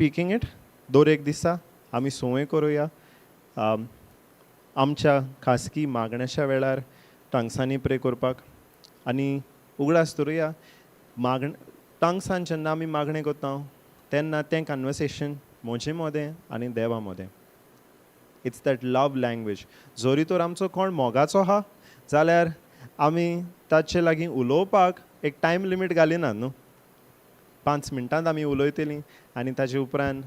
Speaking it दर एक दिसा आमी संवय करुया आमच्या खासगी मागण्याच्या वेळार टंग्सांनी प्रे करपाक आनी उगडास धरुया टंग्सान जेन्ना आमी मागणें करता तेन्ना तें कन्वर्सेशन म्हजें मोदें आनी देवा मोदें. It's that love language. जोरी तर आमचो कोण मोगाचो आहा जाल्यार आमी ताचे लागीं उलोवपाक एक टायम लिमीट घालिनात न्हू. 5 मिनटांत आमी उलयतलीं आनी ताजे उपरांत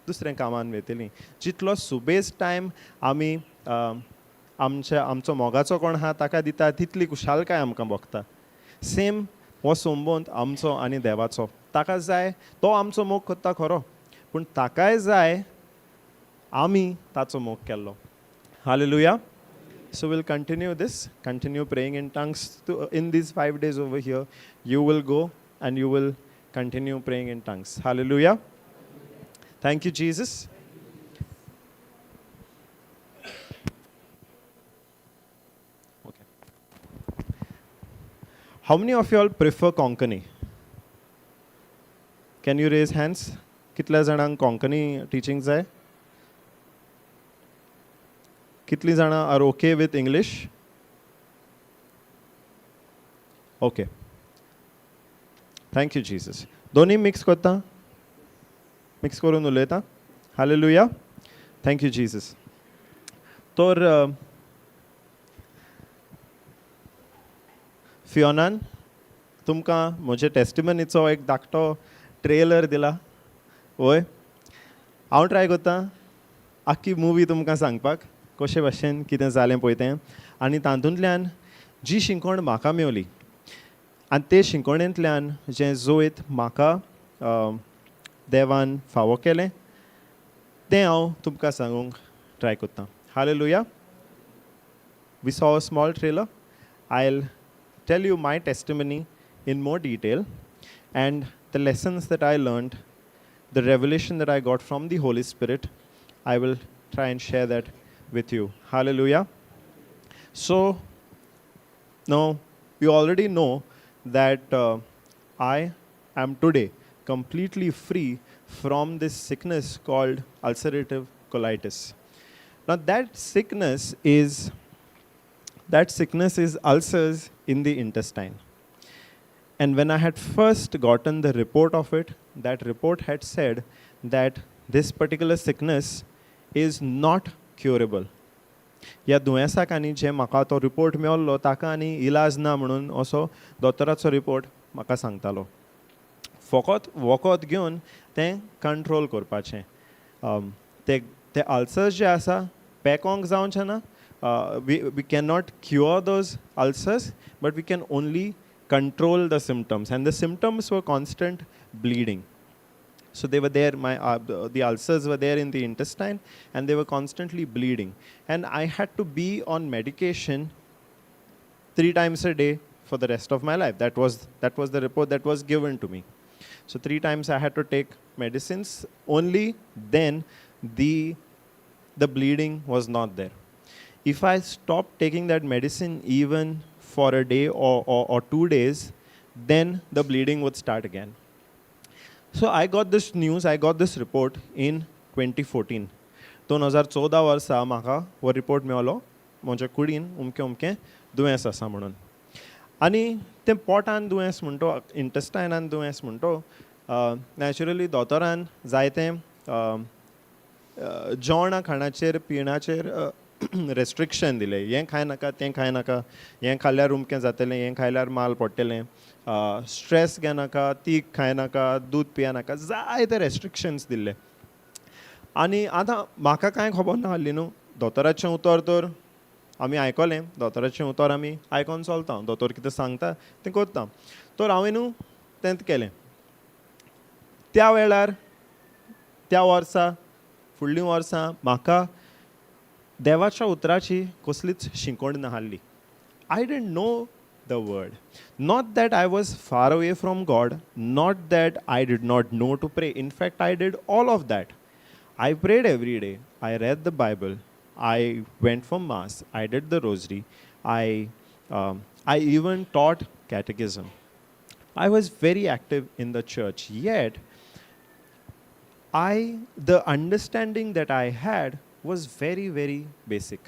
दुसऱ्या कामान वयतलीं. जितलो सुबेज टायम आमी आमचो मोगाचो कोण आहा ताका दिता तितली खुशालकाय आमकां भोगता. सेम हो संबंद आमचो आनी देवाचो. ताका जाय तो आमचो मोग करता खरो पूण ताकाय जाय आमी ताचो मोग केल्लो. Hallelujah. So we'll continue this, continue praying in tongues in these 5 days over here. You will go and you will continue praying in tongues. Hallelujah. Thank you, Jesus. Okay. How many of you all prefer Konkani? Can you raise hands? कितल्या जाणांक Konkani teaching जाय? कितली जाणां are okay with English? Okay. Thank you Jesus. दोन्ही mix करता? Mix करून उलयता? Hallelujah. Thank you Jesus. तर फियोनान तुमकां म्हजे टेस्टिमनीचो एक धाकटो ट्रेलर दिला. वय हांव ट्राय करतां आख्खी मुवी तुमकां सांगपाक कशे भाशेन कितें जालें पळय तें आनी तातूंतल्यान जी शिंकोण म्हाका मेवली आनी ते शिंकोणेंतल्यान जें जोयत म्हाका देवान फावो केलें तें हांव तुमकां सांगूंक ट्राय करतां. Hallelujah. We saw a small trailer. I'll tell you my testimony in more detail and the lessons that I learned, the revelation that I got from the Holy Spirit. I will try and share that with you. Hallelujah. So, now you already know that I am today completely free from this sickness called ulcerative colitis. Now that sickness is ulcers in the intestine. And when I had first gotten the report of it, that report had said that this particular sickness is not curable. ह्या दुयेंसाक आनी जे म्हाका तो report मेळ्ळो ताका आनी इलाज ना म्हणून असो दोतोराचो रिपोर्ट म्हाका सांगतालो. फकत वखद घेवन तें कंट्रोल करपाचें. ते अल्सर्स जे आसा पेकोंक जावचें ना. We cannot cure those ulcers, but we can only control the symptoms. And the symptoms were constant bleeding. So they were there, the ulcers were there in the intestine, and they were constantly bleeding. And I had to be on medication 3 times a day for the rest of my life. That was the report that was given to me. So 3 times I had to take medicines. Only then the bleeding was not there. If I stopped taking that medicine even for a day or 2 days, then the bleeding would start again. So I got this news, I got this report in 2014. 2014 वर्सा म्हाका हो report मेळ्ळो म्हज्या कुडीन उमकें दुयेंस आसा म्हणून. आनी तें पोटान दुयेंस म्हणटो, इंटेस्टायनान दुयेंस म्हणटो, नॅचरली दोतोरान जायतें जेवणा खाणाचेर पिणाचेर रेस्ट्रिक्शन दिलें. हें खाय नाका, तें खाय नाका, हें खाल्ल्यार उमकें जातलें, हें खायल्यार माल पडटलें, स्ट्रेस घे नाका, तीख खाय नाका, दूद पिया नाका, जायते रेस्ट्रिक्शन्स दिल्ले. आनी आतां म्हाका कांय खबर ना आहली न्हू. दोतोराचें उतर तर आमी आयकलें, दोतोराचें उतर आमी आयकोन चलता, दोतोर कितें सांगता तें करता. तर हांवें न्हू तेंच केलें. त्या वेळार त्या वर्सा फुडलीं वर्सां म्हाका देवाच्या उतराची कसलीच शिंकोण नाहल्ली. I didn't know the word. Not that I was far away from God, not that I did not know to pray. In fact, I did all of that. I prayed every day. I read the Bible. I went for Mass. I did the Rosary. I even taught catechism. I was very active in the church. Yet, the understanding that I had was very, very basic.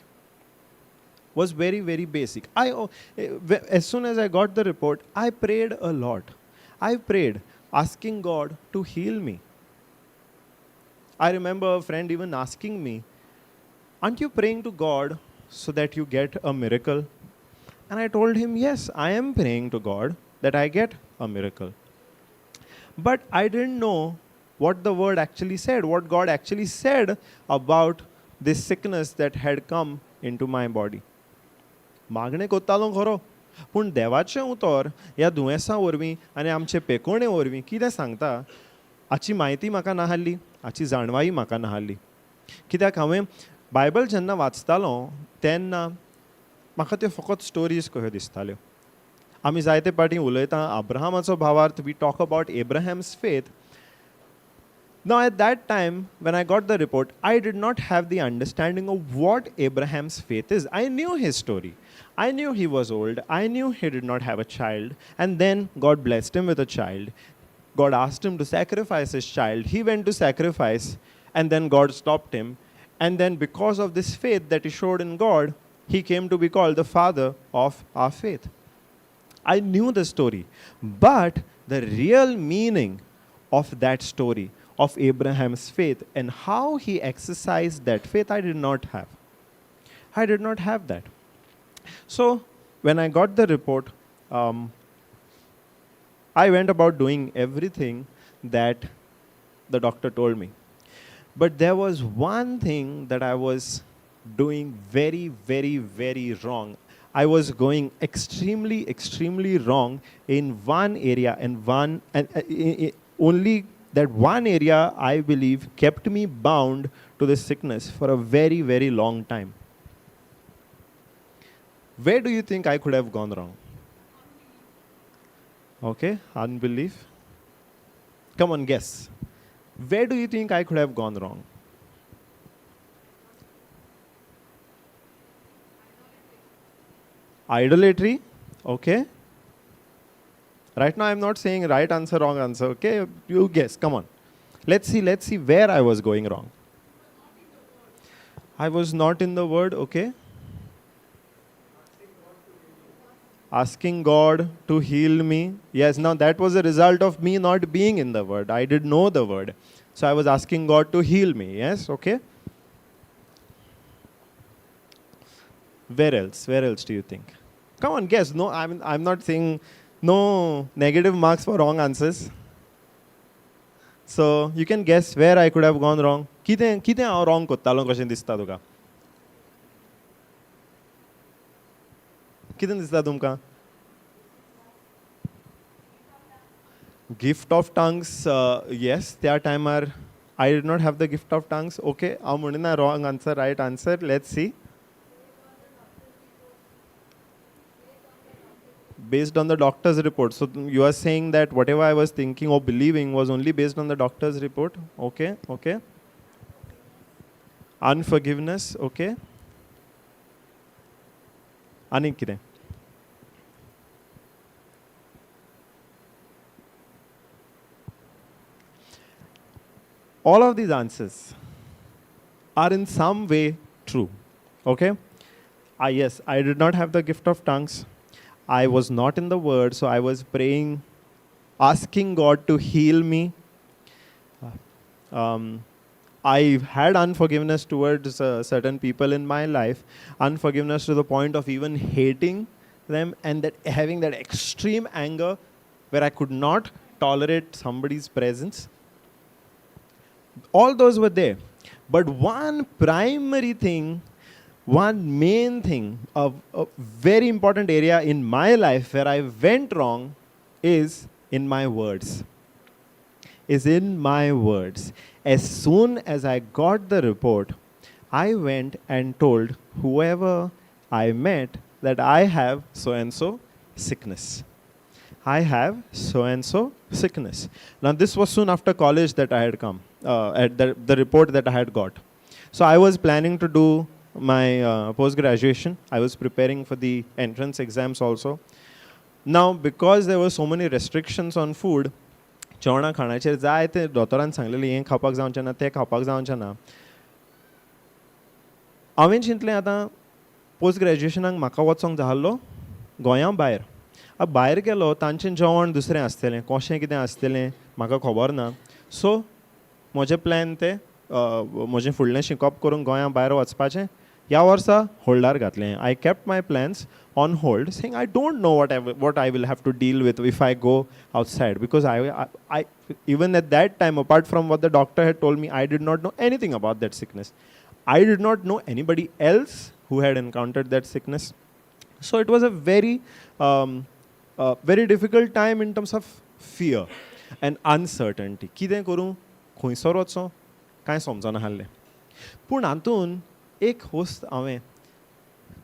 Was very, very basic. As soon as I got the report, I prayed a lot. I prayed, asking God to heal me. I remember a friend even asking me, aren't you praying to God so that you get a miracle? And I told him, yes, I am praying to God that I get a miracle. But I didn't know what the word actually said, what God actually said about this sickness that had come into my body. मागणे कोत्तालो खरो पूण देवाचें उतर ह्या दुयेंसा वरवीं आनी आमचे पेकोणे वरवीं कितें सांगता हाची म्हायती म्हाका नाहल्ली, हाची जाणवाई म्हाका नाहल्ली. कित्याक हांवें बायबल जेन्ना वाचतालो तेन्ना म्हाका त्यो फकत स्टोरीज कह्यो दिसताल्यो. आमी जायते पाटी उलयता अब्राहमाचो भावार्थ, we talk about Abraham's faith. Now at that time, when I got the report, I did not have the understanding of what Abraham's faith is. I knew his story. I knew he was old. I knew he did not have a child. And then God blessed him with a child. God asked him to sacrifice his child. He went to sacrifice, and then God stopped him. And then because of this faith that he showed in God, he came to be called the father of our faith. I knew the story. But the real meaning of that story, of Abraham's faith and how he exercised that faith, I did not have. I did not have that. So when I got the report, I went about doing everything that the doctor told me. But there was one thing that I was doing very, very, very wrong. I was going extremely, extremely wrong in one area, and only that one area, I believe, kept me bound to this sickness for a very, very long time. Where do you think I could have gone wrong? Okay, unbelief. Come on, guess. Where do you think I could have gone wrong? Idolatry. Okay. Right now, I'm not saying right answer, wrong answer. Okay, you guess. Come on. Let's see where I was going wrong. I was not in the word. Okay. Asking God to heal me. Yes, now that was a result of me not being in the word. I did know the word. So I was asking God to heal me. Yes, okay. Where else? Where else do you think? Come on, guess. No, I'm not saying no negative marks for wrong answers. So you can guess where I could have gone wrong. कितें हांव wrong कोत्तालो कशें दिसता तुका? कितें दिसता तुमकां? Gift of tongues, yes, त्या टायमार I did not have the gift of tongues. Okay, हांव म्हणना wrong answer, right answer. Let's see. Based on the doctor's report. So you are saying that whatever I was thinking or believing was only based on the doctor's report. Okay, okay. Unforgiveness, okay. Anik kide. All of these answers are in some way true. Okay. Yes, I did not have the gift of tongues. I was not in the word, so I was praying, asking God to heal me. I had unforgiveness towards certain people in my life, unforgiveness to the point of even hating them, and that having that extreme anger where I could not tolerate somebody's presence. All those were there. But one primary thing, one main thing, a very important area in my life where I went wrong is in my words. Is in my words. As soon as I got the report, I went and told whoever I met that I have so-and-so sickness. I have so-and-so sickness. Now this was soon after college that I had come, at the report that I had got. So I was planning to do my post-graduation. I was preparing for the entrance exams also. Now, because there were so many restrictions on food, जेवणा खाणाचेर जाय ते दोतोरान सांगलेलें हें खावपाक जावचें ना तें खावपाक जावचें ना. हांवें चिंतलें आतां पोस्ट ग्रॅज्युएशनाक म्हाका वचोंक जाय आसलो गोंया भायर. भायर गेलो तांचें जेवण दुसरें आसतलें, कशें कितें आसतलें म्हाका खबर ना. सो म्हजें प्लॅन तें म्हजें फुडलें शिकप करून गोंया भायर वचपाचें ह्या वर्सा होल्डार घातलें. आय kept my plans on hold, saying I don't know what I will have to deal with if I go outside, because I even at that time, apart from what the doctor had told me, I did not know anything about that sickness. I did not know anybody else who had encountered that sickness. So it was a very difficult time in terms of fear and uncertainty. कितें करूं, खंयसर वचों कांय समजना आहलें. पूण हातून एक host हांवें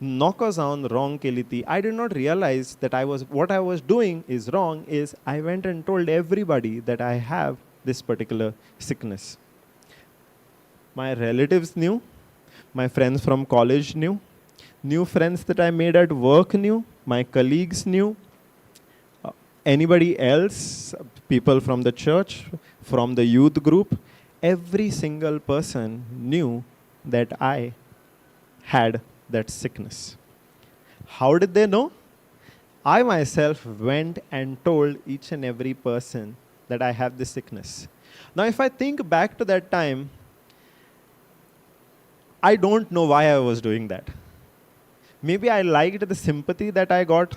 नॉको जावन रॉंग केली ती. I did not realize that what I was doing is wrong is I went and told everybody that I have this particular sickness. My relatives knew, my friends from college knew, new friends that I made at work knew, my colleagues knew, anybody else, people from the church, from the youth group, every single person knew that I had that sickness. How did they know? I myself went and told each and every person that I have this sickness. Now, if I think back to that time, I don't know why I was doing that. Maybe I liked the sympathy that I got.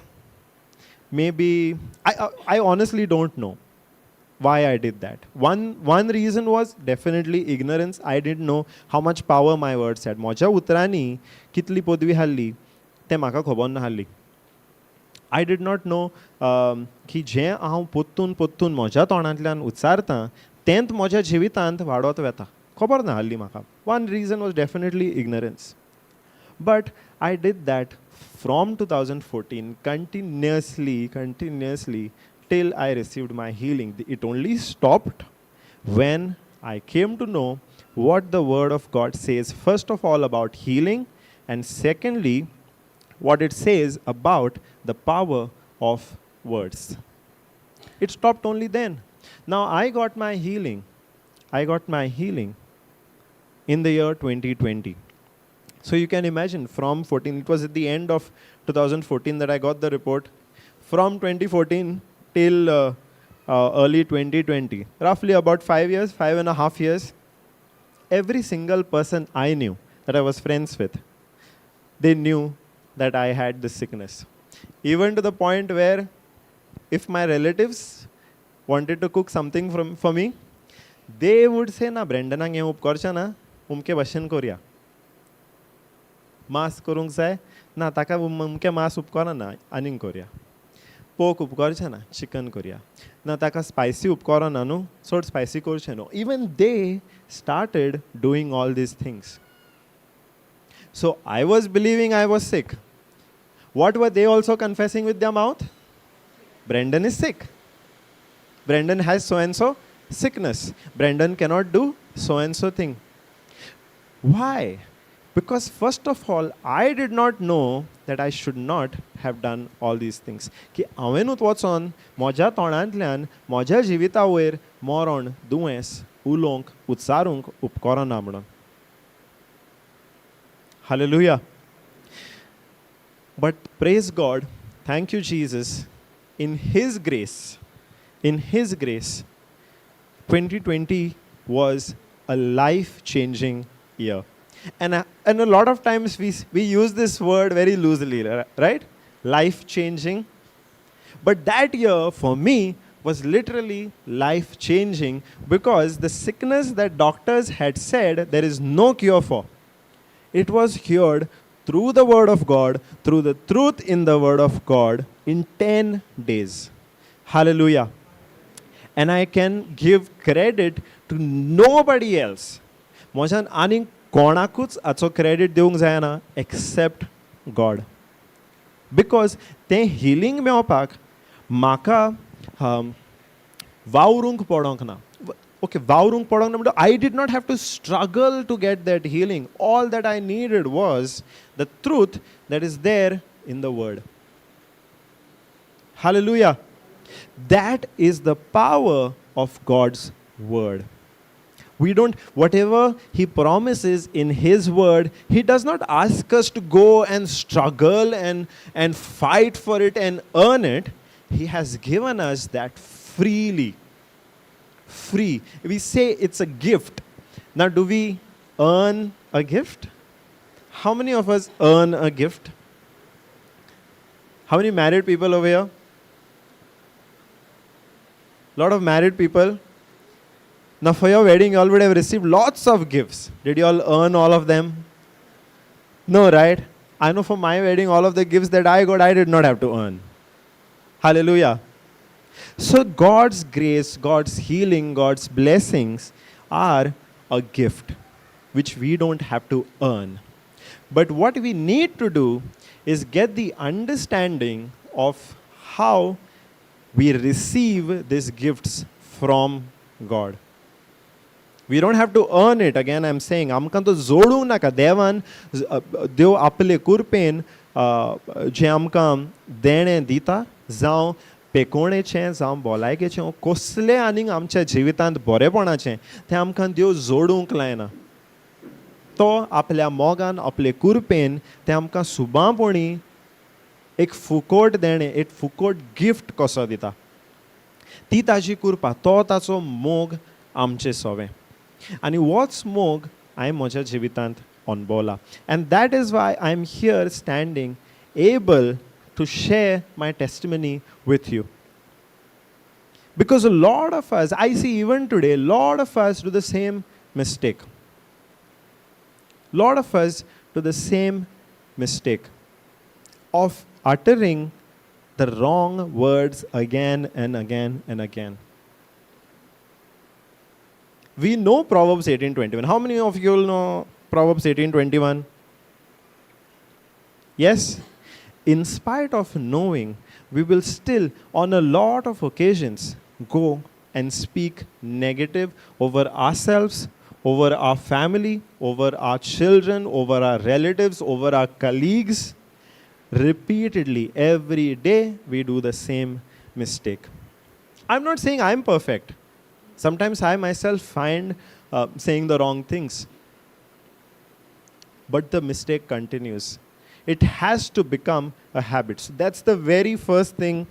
Maybe, I honestly don't know why I did that. One reason was definitely ignorance. I didn't know how much power my words had. Moja utrani kitli podvi halli, te maka khobor na halli. I did not know ki je हांव पोत्तून पोत्तून म्हज्या तोंडांतल्यान उच्चारतां तेंत म्हज्या जिवितांत वाडत वेता. खबर ना हाल्ली म्हाका. One reason was definitely ignorance. But I did that from 2014 continuously till I received my healing. It only stopped when I came to know what the Word of God says, first of all about healing, and secondly, what it says about the power of words. It stopped only then. Now I got my healing in the year 2020. So you can imagine from 14, it was at the end of 2014 that I got the report. From 2014 till early 2020, roughly about 5.5 years, every single person I knew that I was friends with, they knew that I had this sickness. Even to the point where if my relatives wanted to cook something for me, they would say, na Brendan ang upkorcha na, umke bashan korea. Mas korung say, na taka umke mas upkora na, aning korea. Pork upkorcha na, chicken korea. Na taka spicy upkora na no, sort spicy korcha no. Even they started doing all these things. So I was believing I was sick. What were they also confessing with their mouth? Brendan is sick. Brendan has so-and-so sickness. Brendan cannot do so-and-so thing. Why? Because first of all, I did not know that I should not have done all these things. की हांवेंनूच वचोन म्हज्या तोंडांतल्यान म्हज्या जिविता वयर मरण, दुयेंस उलोवंक, उच्चारूंक उपकारना म्हणून. Hallelujah. But praise God, thank you Jesus, in His grace, 2020 was a life-changing year. And a lot of times we use this word very loosely, right? Life-changing. But that year for me was literally life-changing because the sickness that doctors had said there is no cure for, it was cured through the Word of God, through the truth in the Word of God in 10 days. Hallelujah. And I can give credit to nobody else. Mojan aning कोणाकूच हाचो credit दिवंक जायना except God. Because तें healing मेळपाक म्हाका वावरूंक पडोंक ना. Okay, वावरूंक पडोंक ना म्हणटा I did not have to struggle to get that healing. All that I needed was the truth that is there in the Word. Hallelujah. That is the power of God's word. We don't, whatever He promises in His word, He does not ask us to go and struggle and fight for it and earn it. He has given us that freely. Free. We say it's a gift. Now, do we earn a gift? How many of us earn a gift? How many married people over here? Lot of married people. Now for your wedding, you all would have received lots of gifts. Did you all earn all of them? No, right? I know for my wedding, all of the gifts that I got, I did not have to earn. Hallelujah. So God's grace, God's healing, God's blessings are a gift which we don't have to earn. But what we need to do is get the understanding of how we receive these gifts from God. We don't have to earn it. Again, I'm saying, आमकां तो जोडूंक नाका. देव आपले कुरपेन जे आमकां देणें दिता, जावं पेकोवणेचें जावं भलायकेचें कसलें आनीक आमच्या जिवितांत बरेपणाचें तें आमकां देव जोडूंक लायना. तो आपल्या मोगान आपले कुरपेन तें आमकां सुबापणी एक फुकोट देणें, एक फुकोट गिफ्ट कसो दिता. ती ताजी कुरपा, तो ताचो मोग आमचें सोवें. आनी होच मोग हांवें म्हज्या जिवितांत अणभवला. And that is why I'm here standing, able to share my testimony with you. Because a lot of us, I see even today, a lot of us do the same mistake. Lot of us do the same mistake of uttering the wrong words again and again and again. We know Proverbs 18:21. How many of you know Proverbs 18:21? Yes? In spite of knowing, we will still, on a lot of occasions, go and speak negative over ourselves, over our family, over our children, over our relatives, over our colleagues. Repeatedly, every day, we do the same mistake. I'm not saying I'm perfect. Sometimes I myself find saying the wrong things. But the mistake continues. It has to become a habit. So that's the very first thing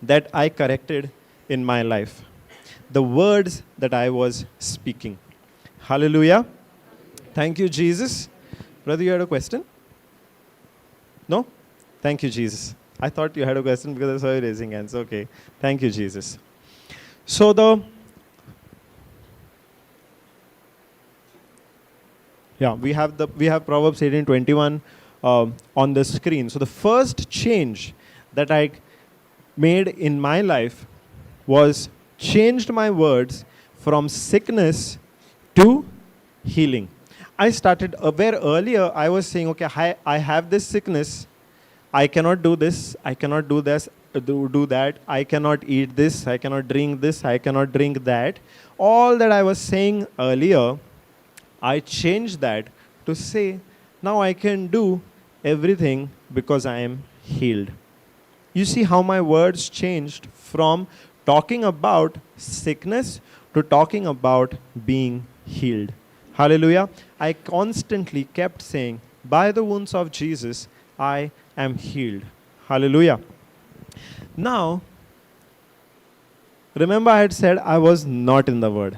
that I corrected in my life. The words that I was speaking. Hallelujah. Thank you, Jesus. Brother, you had a question? No? Thank you, Jesus. I thought you had a question because I saw you raising hands. Okay. Thank you, Jesus. So we have Proverbs 18:21 on the screen. So the first change that I made in my life was changed my words from sickness to healing. I started where earlier I was saying, okay, I have this sickness. I cannot do this. I cannot do this. Do that. I cannot eat this. I cannot drink this. I cannot drink that. All that I was saying earlier, I changed that to say, now I can do everything because I am healed. You see how my words changed from talking about sickness to talking about being healed. Hallelujah. I constantly kept saying, by the wounds of Jesus, I am healed. Hallelujah. Now, remember I had said I was not in the Word.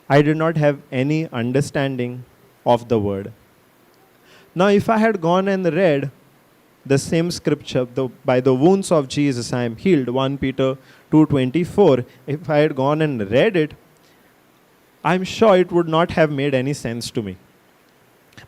I did not have any understanding of the Word. Now, if I had gone and read the same scripture, by the wounds of Jesus I am healed, 1 Peter 2:24, if I had gone and read it, I'm sure it would not have made any sense to me.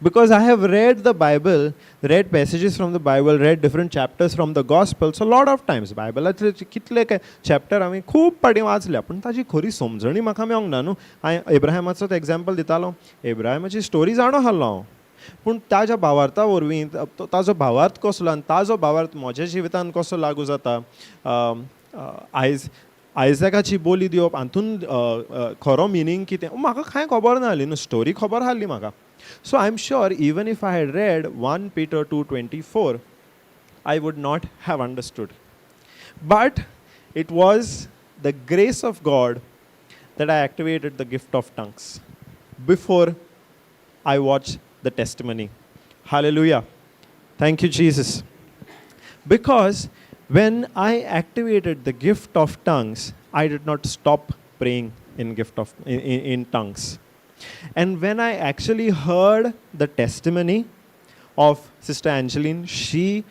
Because I have read the Bible, read passages from the Bible, read different chapters from the Gospels a lot of times. बायबलाचे कितले chapter हांवें खूब पाटी वाचल्या, पूण ताजी खरी समजणी म्हाका मेळोंक ना न्हू. हांवें एब्राहिमाचो एग्जाम्पल दितालो. एब्राहिमाची स्टोरी जाणो आहलो हांव, पूण ताज्या भावार्था वरवीं ताजो भावार्थ कसलो आनी ताजो भावार्थ म्हज्या जिवितांत कसो लागू जाता. आयझॅकाची बोली दिवप हातून खरो मिनींग कितें म्हाका कांय खबर ना आहली न्हू. स्टोरी खबर आहली म्हाका. So I'm sure even if I had read 1 Peter 2:24, I would not have understood. But it was the grace of God that I activated the gift of tongues before I watched the testimony. Hallelujah. Thank you, Jesus. Because when I activated the gift of tongues, I did not stop praying in tongues. And when I actually heard the testimony of Sister Angeline, she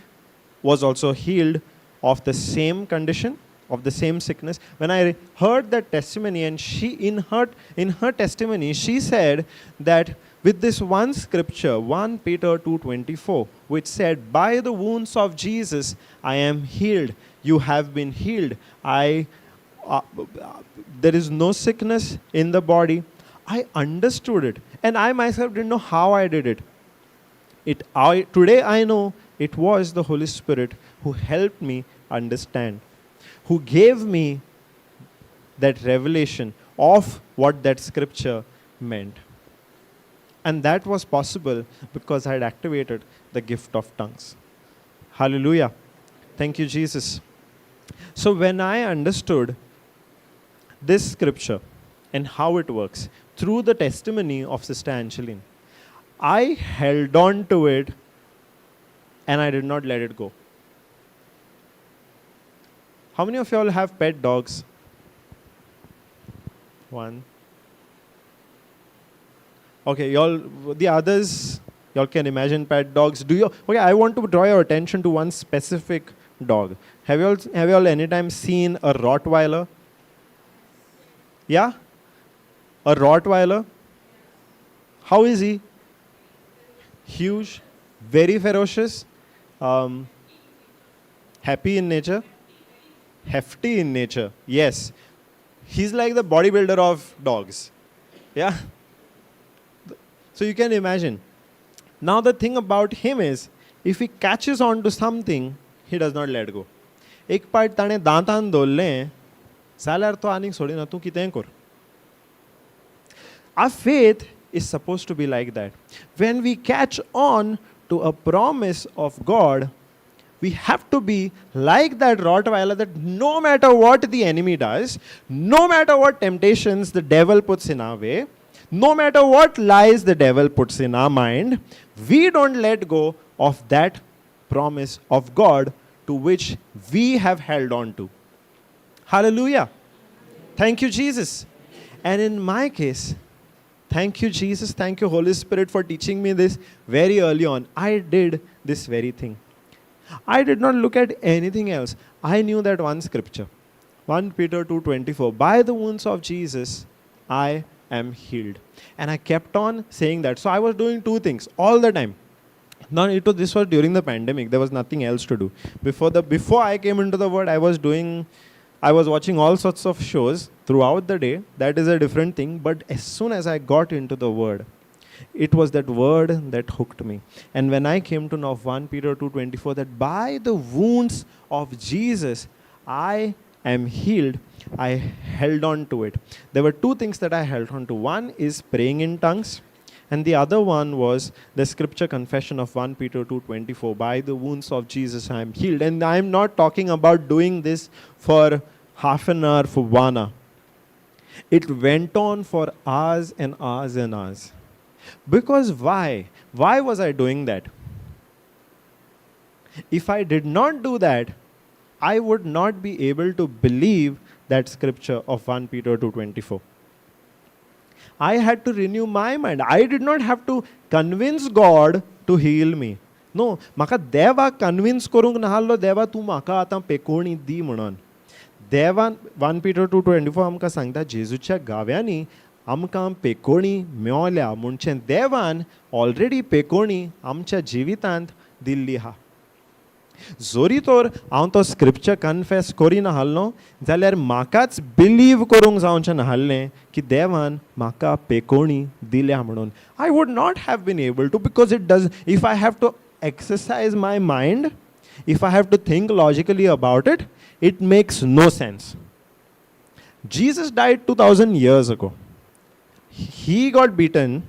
was also healed of the same condition, of the same sickness. When I heard that testimony, and she in her testimony, she said that with this one scripture, 1 Peter 2:24, which said, "By the wounds of Jesus I am healed. You have been healed. There is no sickness in the body." I understood it, and I myself didn't know how I did it. Today I know it was the Holy Spirit who helped me understand, who gave me that revelation of what that scripture meant. And that was possible because I had activated the gift of tongues. Hallelujah. Thank you, Jesus. So when I understood this scripture and how it works through the testimony of Sister Angeline, I held on to it and I did not let it go. How many of you all have pet dogs? One. Okay, the others, y'all can imagine pet dogs. Okay, I want to draw your attention to one specific dog. Have you all anytime seen a Rottweiler? Yeah? A Rottweiler? How is he? Huge, very ferocious, happy in nature, hefty in nature. Yes. He's like the bodybuilder of dogs. Yeah? So you can imagine. Now the thing about him is, if he catches on to something, he does not let go. एक part ताणे दांतान दवरलें जाल्यार तो आनीक सोडिना, तूं कितेंय कर. Our faith is supposed to be like that. When we catch on to a promise of God, we have to be like that Rottweiler, that no matter what the enemy does, no matter what temptations the devil puts in our way, no matter what lies the devil puts in our mind, we don't let go of that promise of God to which we have held on to. Hallelujah. Thank you, Jesus. And in my case, thank you, Jesus. Thank you, Holy Spirit, for teaching me this very early on. I did this very thing. I did not look at anything else. I knew that one scripture, 1 Peter 2:24, "By the wounds of Jesus, I am healed." And I kept on saying that. So I was doing two things all the time. Now, this was during the pandemic. There was nothing else to do. Before I came into the Word, I was watching all sorts of shows throughout the day. That is a different thing. But as soon as I got into the Word, it was that Word that hooked me. And when I came to know 1 Peter 2:24, that by the wounds of Jesus, I am healed, I held on to it. There were two things that I held on to. One is praying in tongues. And the other one was the scripture confession of 1 Peter 2:24, "By the wounds of Jesus I am healed." And I am not talking about doing this for half an hour, for 1 hour. It went on for hours and hours and hours. Because why? Why was I doing that? If I did not do that, I would not be able to believe that scripture of 1 Peter 2:24. I had to renew my mind. I did not have to convince God to heal me. No, म्हाका देवाक convince करूंक नाहल्लो, देवा तूं म्हाका आतां पेकोवणी दी म्हणून. देवान 1 Peter 2:24 आमकां सांगता, जेजूच्या गाव्यांनी आमकां पेकोवणी मेवल्या म्हणचें देवान ऑलरेडी पेकोवणी आमच्या जिवितांत दिल्ली आहा. जोरी तर हांव तो स्क्रिप्चर कन्फेस करिना नाहल्लो जाल्यार म्हाकाच बिलीव करूंक जावचें नाहल्लें की देवान म्हाका पेकोवणी दिल्या म्हणून. I would not have been able to, because it does, if I have to exercise my mind, if I have to think logically about it, it makes no sense. Jesus died 2000 years ago. He got beaten,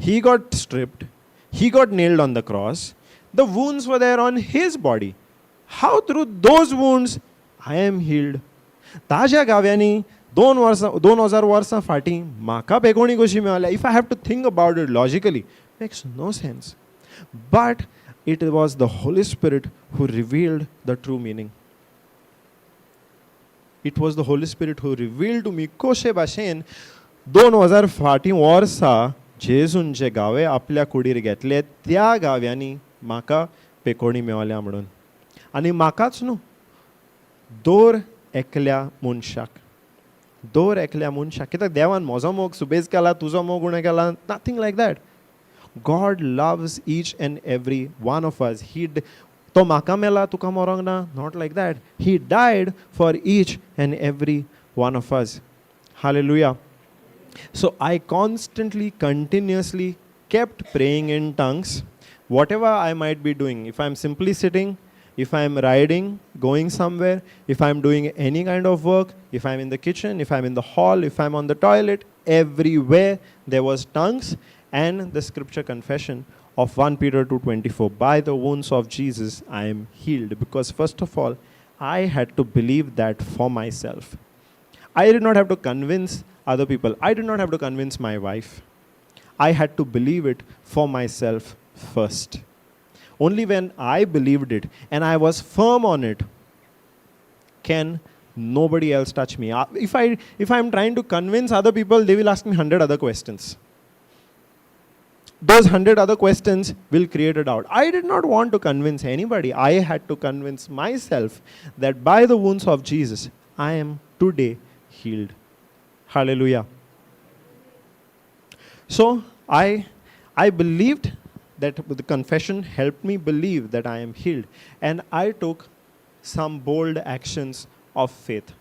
he got stripped, he got nailed on the cross. The wounds were there on his body. How through those wounds I am healed? ताज्या गाव्यांनी 2000 वर्सां फाटीं म्हाका पेकोवणी कशी मेळल्या? If I have to think about it logically, makes no sense. But it was the Holy Spirit who revealed the true meaning. It was the Holy Spirit who revealed to me कशे भाशेन 2000 फाटीं वर्सां जेजून जे गावे आपल्या कुडीर घेतले त्या गाव्यांनी म्हाका पेकोवणी मेळल्या म्हणून. आनी म्हाकाच न्हू, दर एकल्या मनशाक, कित्याक देवान म्हजो मोग सुबेज केला, तुजो मोग उणें केला, nothing like that. God loves each and every one of us. तो म्हाका मेला, तुका मरोंक ना, not like that. He died for each and every one of us. Hallelujah. So I constantly, continuously kept praying in tongues, whatever I might be doing. If I'm simply sitting, if I'm riding, going somewhere, if I'm doing any kind of work, if I'm in the kitchen, if I'm in the hall, if I'm on the toilet, everywhere there was tongues. And the scripture confession of 1 Peter 2:24, by the wounds of Jesus I am healed. Because first of all, I had to believe that for myself. I did not have to convince other people. I did not have to convince my wife. I had to believe it for myself first. Only when I believed it and I was firm on it, can nobody else touch me. If I'm trying to convince other people, they will ask me 100 other questions. Those 100 other questions will create a doubt. I did not want to convince anybody. I had to convince myself that by the wounds of Jesus, I am today healed. Hallelujah. So I believed that the confession helped me believe that I am healed. And I took some bold actions of faith.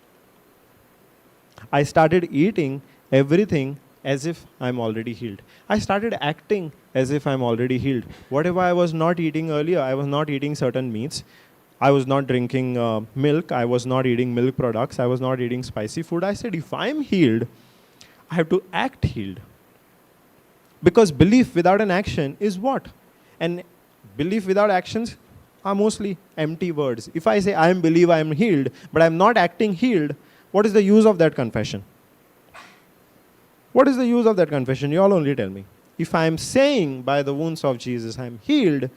I started eating everything as if I'm already healed. I started acting as if I'm already healed. Whatever I was not eating earlier, I was not eating certain meats. I was not drinking milk. I was not eating milk products. I was not eating spicy food. I said, if I'm healed, I have to act healed. Because belief without an action is what? And belief without actions are mostly empty words. If I say, I believe I am healed, but I'm not acting healed, what is the use of that confession? What is the use of that confession? You all only tell me. If I am saying by the wounds of Jesus I am healed,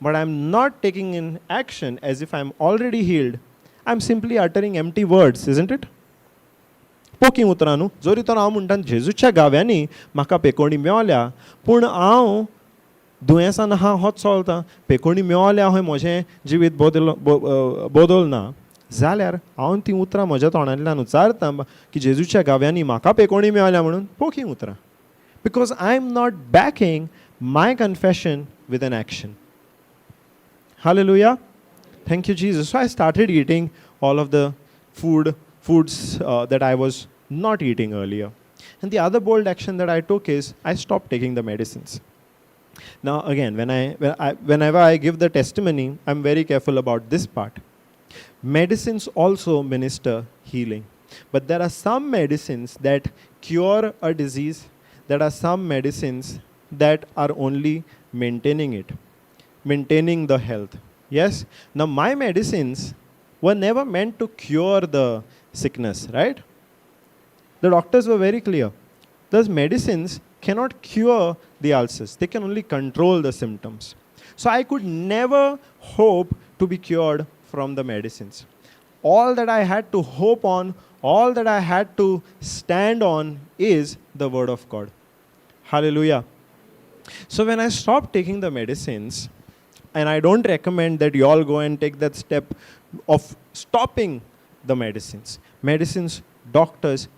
but I'm not taking in action as if I'm already healed, I'm simply uttering empty words, isn't it? Poke उतरां न्हू. जोरी तर हांव म्हणटा जेजूच्या गाव्यांनी म्हाका पेकोवणी मेळल्या, पूण हांव दुयेंसान आहा होच चलता, पेकोवणी मेळल्या हय म्हजें जिवीत बदल ना, जाल्यार हांव ती उतरां म्हज्या तोंडांतल्यान उच्चारता की जेजूच्या गाव्यांनी म्हाका पेकोवणी मेळल्या म्हणून पोकी उतरां. Because I am not backing my confession with an action. Hallelujah. Thank you, Jesus. So I started eating all of the foods that I was not eating earlier. And the other bold action that I took is I stopped taking the medicines. Now again, whenever I give the testimony, I'm very careful about this part. Medicines also minister healing. But there are some medicines that cure a disease. There are some medicines that are only maintaining the health. Yes? Now my medicines were never meant to cure the sickness, right? The doctors were very clear. Those medicines cannot cure the ulcers. They can only control the symptoms. So I could never hope to be cured from the medicines. All that I had to hope on, all that I had to stand on is the Word of God. Hallelujah. So when I stopped taking the medicines, and I don't recommend that you all go and take that step of stopping the medicines. Medicines, doctors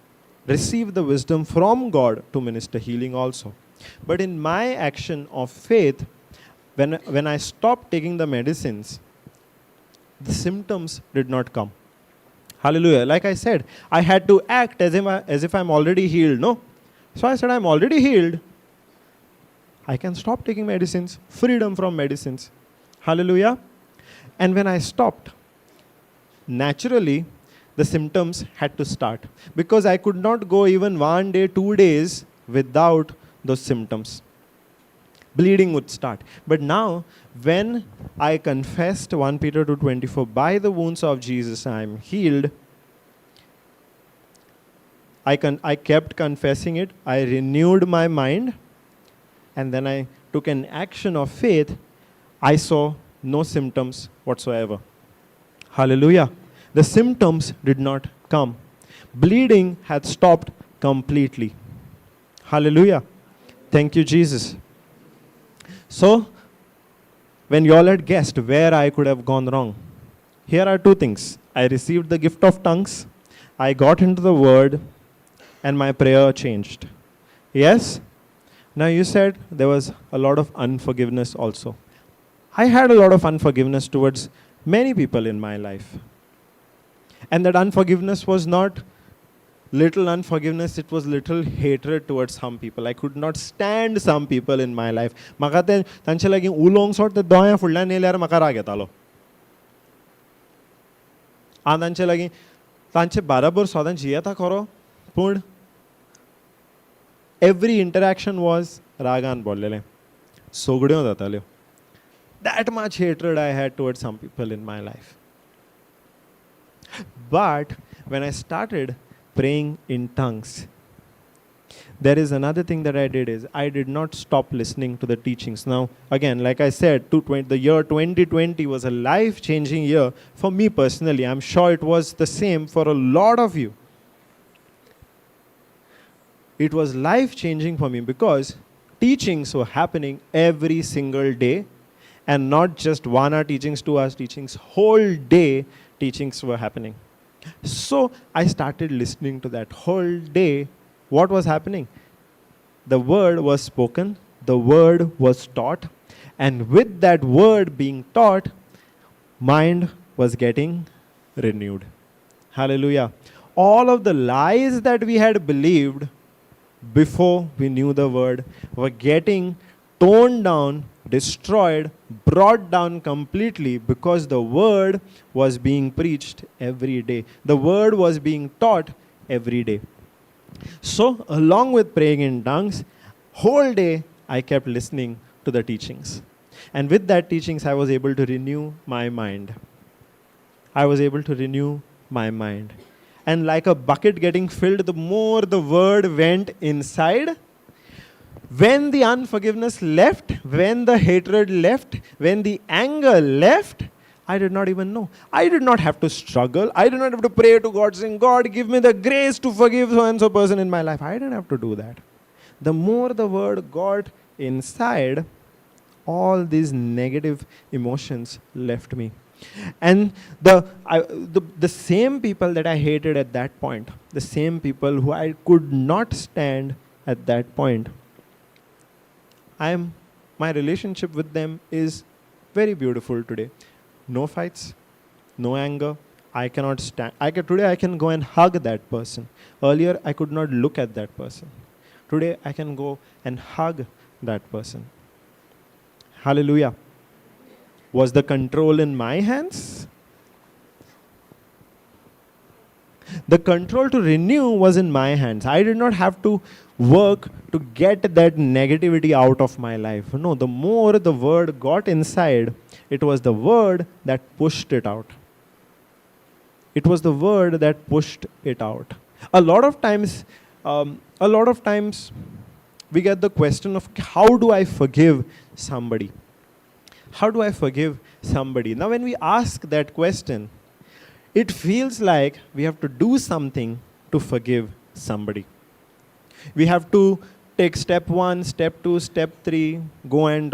receive the wisdom from God to minister healing also. But in my action of faith, when I stopped taking the medicines, the symptoms did not come. Hallelujah. Like I said, I had to act as if I'm already healed, no? So I said, I'm already healed. I can stop taking medicines. Freedom from medicines. Hallelujah. And when I stopped, naturally, the symptoms had to start. Because I could not go even 1 day, 2 days without those symptoms. Bleeding would start. But now, when I confessed 1 Peter 2:24, 24, by the wounds of Jesus I am healed, I kept confessing it. I renewed my mind. And then I took an action of faith. I saw no symptoms whatsoever. Hallelujah. The symptoms did not come. Bleeding had stopped completely. Hallelujah. Thank you, Jesus. So, when you all had guessed where I could have gone wrong, here are two things. I received the gift of tongues. I got into the word and my prayer changed. Yes? Now you said there was a lot of unforgiveness also. I had a lot of unforgiveness towards many people in my life. And that unforgiveness was not little unforgiveness, it was little hatred towards some people. I could not stand some people in my life. Maka te tanche lagi ulong sort te doya fulla neler maka raag yetalo. And tanche lagi tanche barabur sodan jiyata karo, pun every interaction was ragan bollele. Sogdeo datale. That much hatred I had towards some people in my life. But when I started praying in tongues, there is another thing that I did is I did not stop listening to the teachings. Now, again, like I said, the year 2020 was a life-changing year for me personally. I'm sure it was the same for a lot of you. It was life-changing for me because teachings were happening every single day, and not just 1 hour teachings, 2 hours teachings, whole day teachings were happening. So I started listening to that whole day. What was happening? The word was spoken, the word was taught, and with that word being taught, mind was getting renewed. Hallelujah. All of the lies that we had believed before we knew the word were getting toned down, destroyed, brought down completely because the word was being preached every day. The word was being taught every day. So, along with praying in tongues, whole day I kept listening to the teachings. And with that teachings, I was able to renew my mind. I was able to renew my mind. And like a bucket getting filled, the more the word went inside, when the unforgiveness left, when the hatred left, when the anger left, I did not even know. I did not have to struggle. I did not have to pray to God saying, God, give me the grace to forgive so-and-so person in my life. I didn't have to do that. The more the word got inside, all these negative emotions left me. And the same people that I hated at that point, the same people who I could not stand at that point, my relationship with them is very beautiful today. No fights, no anger. I cannot stand. Today I can go and hug that person. Earlier I could not look at that person. Today I can go and hug that person. Hallelujah. Was the control in my hands? The control to renew was in my hands. I did not have to work to get that negativity out of my life. No, the more the word got inside, it was the word that pushed it out. It was the word that pushed it out. A lot of times, we get the question of how do I forgive somebody? How do I forgive somebody? Now, when we ask that question, it feels like we have to do something to forgive somebody. We have to take step 1, step 2, step 3, go and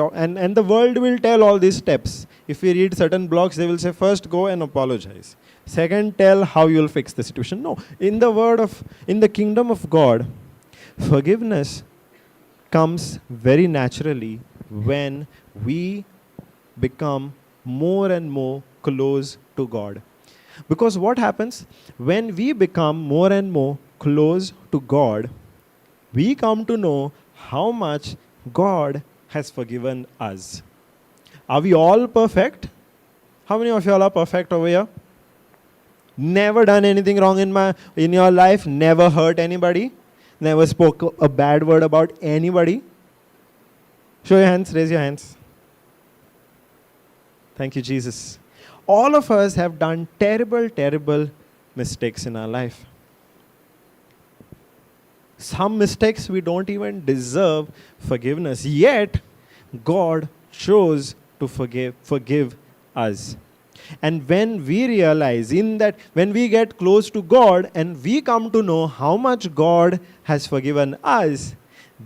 the world will tell all these steps. If we read certain blogs, they will say, first go and apologize. Second, tell how you'll fix the situation. No, in the kingdom of God, forgiveness comes very naturally when we become more and more close to God. Because what happens when we become more and more close to God, we come to know how much God has forgiven us. Are we all perfect? How many of you all are perfect over here? Never done anything wrong in your life? Never hurt anybody? Never spoke a bad word about anybody? Show your hands, raise your hands. Thank you, Jesus. All of us have done terrible, terrible mistakes in our life. Some mistakes we don't even deserve forgiveness. Yet, God chose to forgive us. And when we realize in that, when we get close to God and we come to know how much God has forgiven us,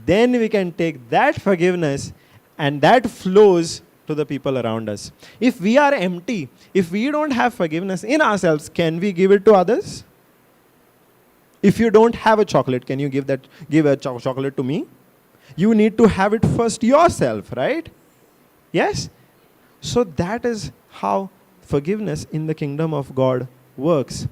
then we can take that forgiveness and that flows to the people around us. If we are empty, if we don't have forgiveness in ourselves, can we give it to others? If you don't have a chocolate, can you give a chocolate to me? You need to have it first yourself, right? Yes? So that is how forgiveness in the kingdom of God works.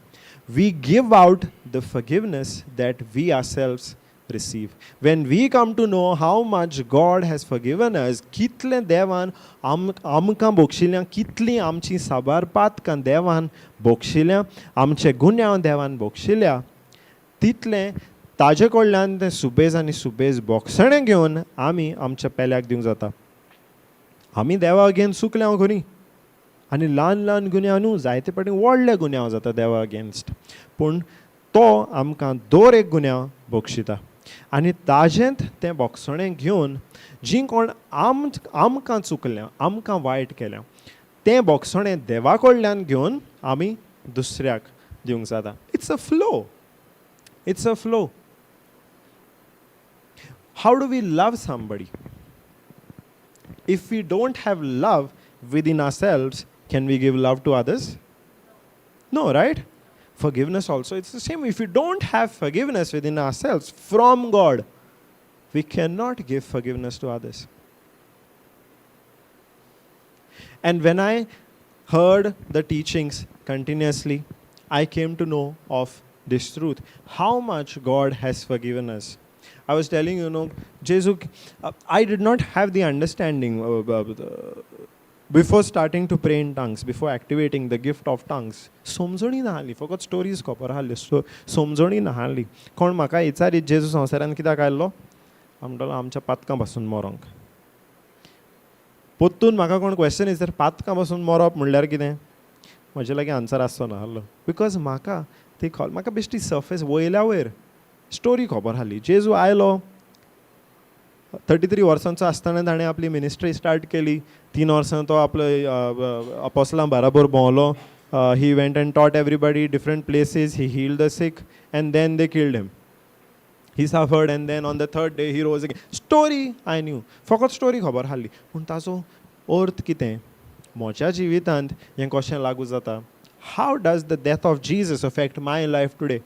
We give out the forgiveness that we ourselves receive. When we come to know how much God has forgiven us, कितले देवान आमकां बोगशिल्ल्या, कितली आमची साबारपात कां देवान बोगशिल्ल्या, आमचे गुन्यांव देवान बोगशिल्ल्या, तितलें ताजे कडल्यान तें सुबेज आनी सुबेज बोगसणें घेवन आमी आमच्या पेल्याक दिवंक जाता. आमी देवा अगेन्स्ट चुकल्या खरी, आनी ल्हान ल्हान गुन्यांव न्हू, जायते फावटी व्हडले गुन्यांव जाता देवा अगेन्स्ट. पूण तो आमकां दर एक गुन्यांव बोगशिता आनी ताजेंत तें बोगसणें घेवन जीं कोण आमकां चुकल्या, आमकां वायट केल्या, तें बोगसणें देवा कडल्यान घेवन आमी दुसऱ्याक दिवंक जाता. It's a flow. It's a flow. How do we love somebody? If we don't have love within ourselves, can we give love to others? No, right? Forgiveness also, it's the same. If we don't have forgiveness within ourselves from God, we cannot give forgiveness to others. And when I heard the teachings continuously, I came to know of this truth, how much God has forgiven us. I was telling you, Jesus, I did not have the understanding before starting to pray in tongues, before activating the gift of tongues. समजणी नाहली, फकत stories खबर आहली, समजणी नाहली. कोण म्हाका विचारीत जेजू संवसारान कित्याक आयल्लो? म्हणटलो आमच्या पातकां पासून मरोंक. पोत्तून म्हाका कोण क्वेश्चन विचार, पातकां पासून मरप म्हणल्यार कितें? म्हजे लागीं आन्सर आसचो नाहलो. बिकॉज म्हाका म्हाका बेश्टी सर्फेस वयल्या वयर स्टोरी खबर आहली. जेजू आयलो, 33 वर्सांचो आसतना ताणें आपली मिनिस्ट्री स्टार्ट केली. 3 वर्सां तो आपलो अपोस्टलां बराबर भोंवलो. He went and taught everybody different places. He healed the sick and then they killed him. He suffered and then on the third day he rose again. Story I knew, फकत story खबर आहली. पूण ताचो अर्थ कितें म्हज्या जिवितांत हें कशें लागू जाता? How does the death of Jesus affect my life today?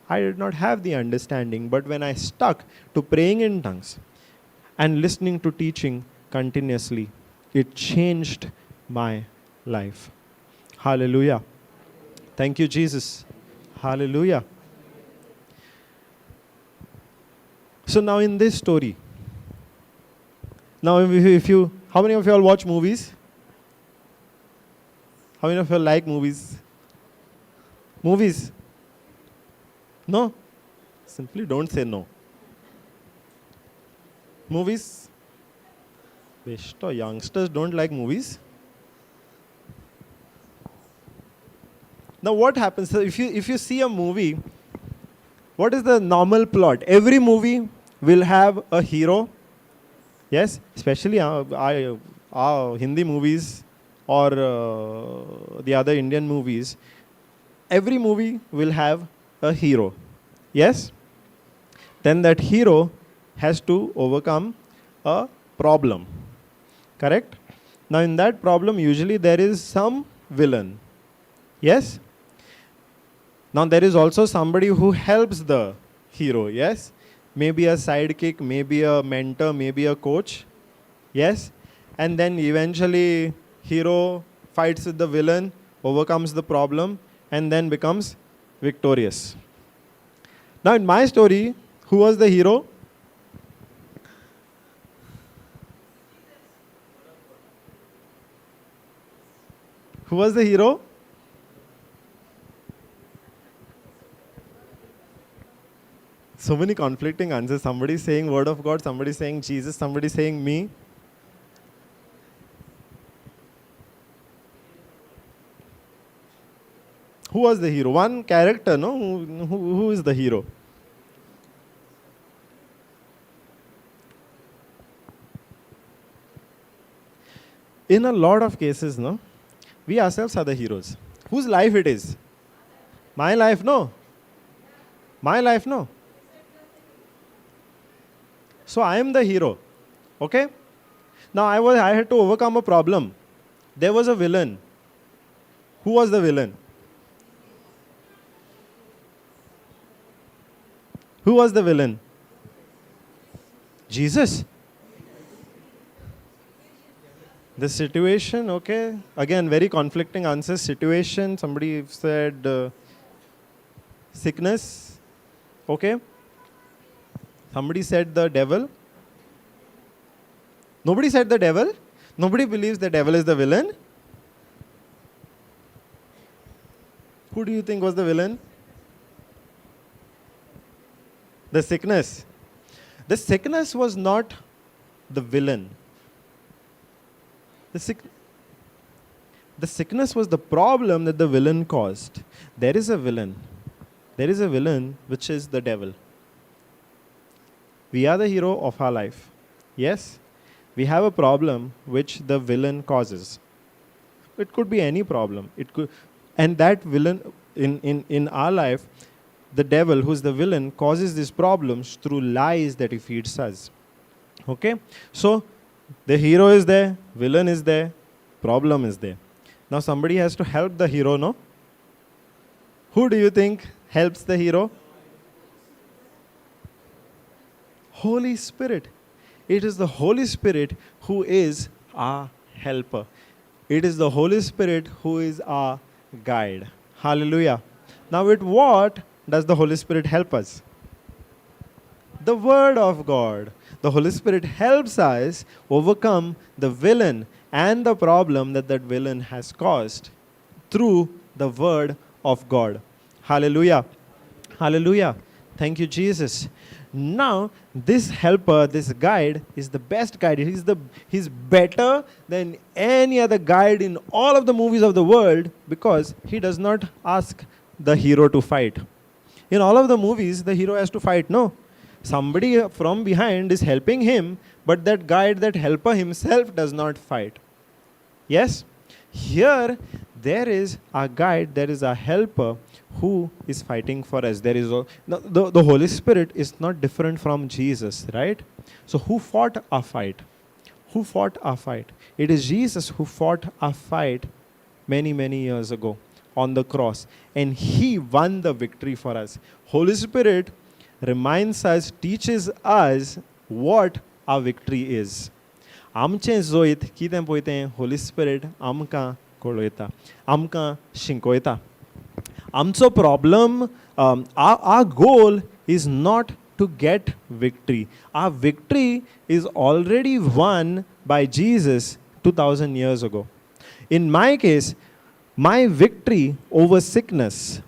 I did not have the understanding, but when I stuck to praying in tongues and listening to teaching continuously, it changed my life. Hallelujah. Thank you, Jesus. Hallelujah. So now in this story, now how many of you all watch movies? How many of you like movies? Movies? No? Simply don't say no. Movies? Youngsters don't like movies. Now what happens? So if you see a movie, what is the normal plot? Every movie will have a hero. Yes? Especially our Hindi movies or the other Indian movies, every movie will have a hero. Yes? Then that hero has to overcome a problem. Correct? Now in that problem, usually there is some villain. Yes? Now there is also somebody who helps the hero. Yes? Maybe a sidekick, maybe a mentor, maybe a coach. Yes? And then eventually hero fights with the villain, overcomes the problem, and then becomes victorious. Now in my story, who was the hero? Who was the hero? So many conflicting answers. Somebody saying word of God, somebody saying Jesus, somebody saying me. Who was the hero? One character, no? Who is the hero? In a lot of cases, no, we ourselves are the heroes. Whose life it is? My life, no. My life, no. So I am the hero. Okay? Now I had to overcome a problem. There was a villain. Who was the villain? Who was the villain? Jesus. The situation, okay. Again, very conflicting answers. Situation, somebody said sickness, okay. Somebody said the devil. Nobody said the devil. Nobody believes the devil is the villain. Who do you think was the villain? The sickness. The sickness was not the villain. The sickness was the problem that the villain caused. There is a villain. There is a villain which is the devil. We are the hero of our life. Yes, we have a problem which the villain causes. It could be any problem. And that villain in our life, the devil, who's the villain, causes these problems through lies that he feeds us. Okay? So, the hero is there, villain is there, problem is there. Now somebody has to help the hero, no? Who do you think helps the hero? Holy Spirit. It is the Holy Spirit who is our helper. It is the Holy Spirit who is our guide. Hallelujah. Now with what does the Holy Spirit help us? The Word of God. The Holy Spirit helps us overcome the villain and the problem that villain has caused through the Word of God. Hallelujah. Hallelujah. Thank you, Jesus. Now, this helper, this guide, is the best guide. He's better than any other guide in all of the movies of the world because he does not ask the hero to fight. In all of the movies, the hero has to fight. No. Somebody from behind is helping him, but that guide, that helper himself does not fight. Yes? Here, there is a guide, there is a helper who is fighting for us. There is the Holy Spirit is not different from Jesus, right? So who fought our fight? Who fought our fight? It is Jesus who fought our fight many, many years ago on the cross. And he won the victory for us. Holy Spirit reminds us, teaches us what our victory is. आमचें जोईत कितें पळय तें Holi spirit आमकां कळयता, आमकां शिकयता. आमचो problem, our goal is not to get victory. Our victory is already won by Jesus 2000 years ago. In my case, my victory over sickness,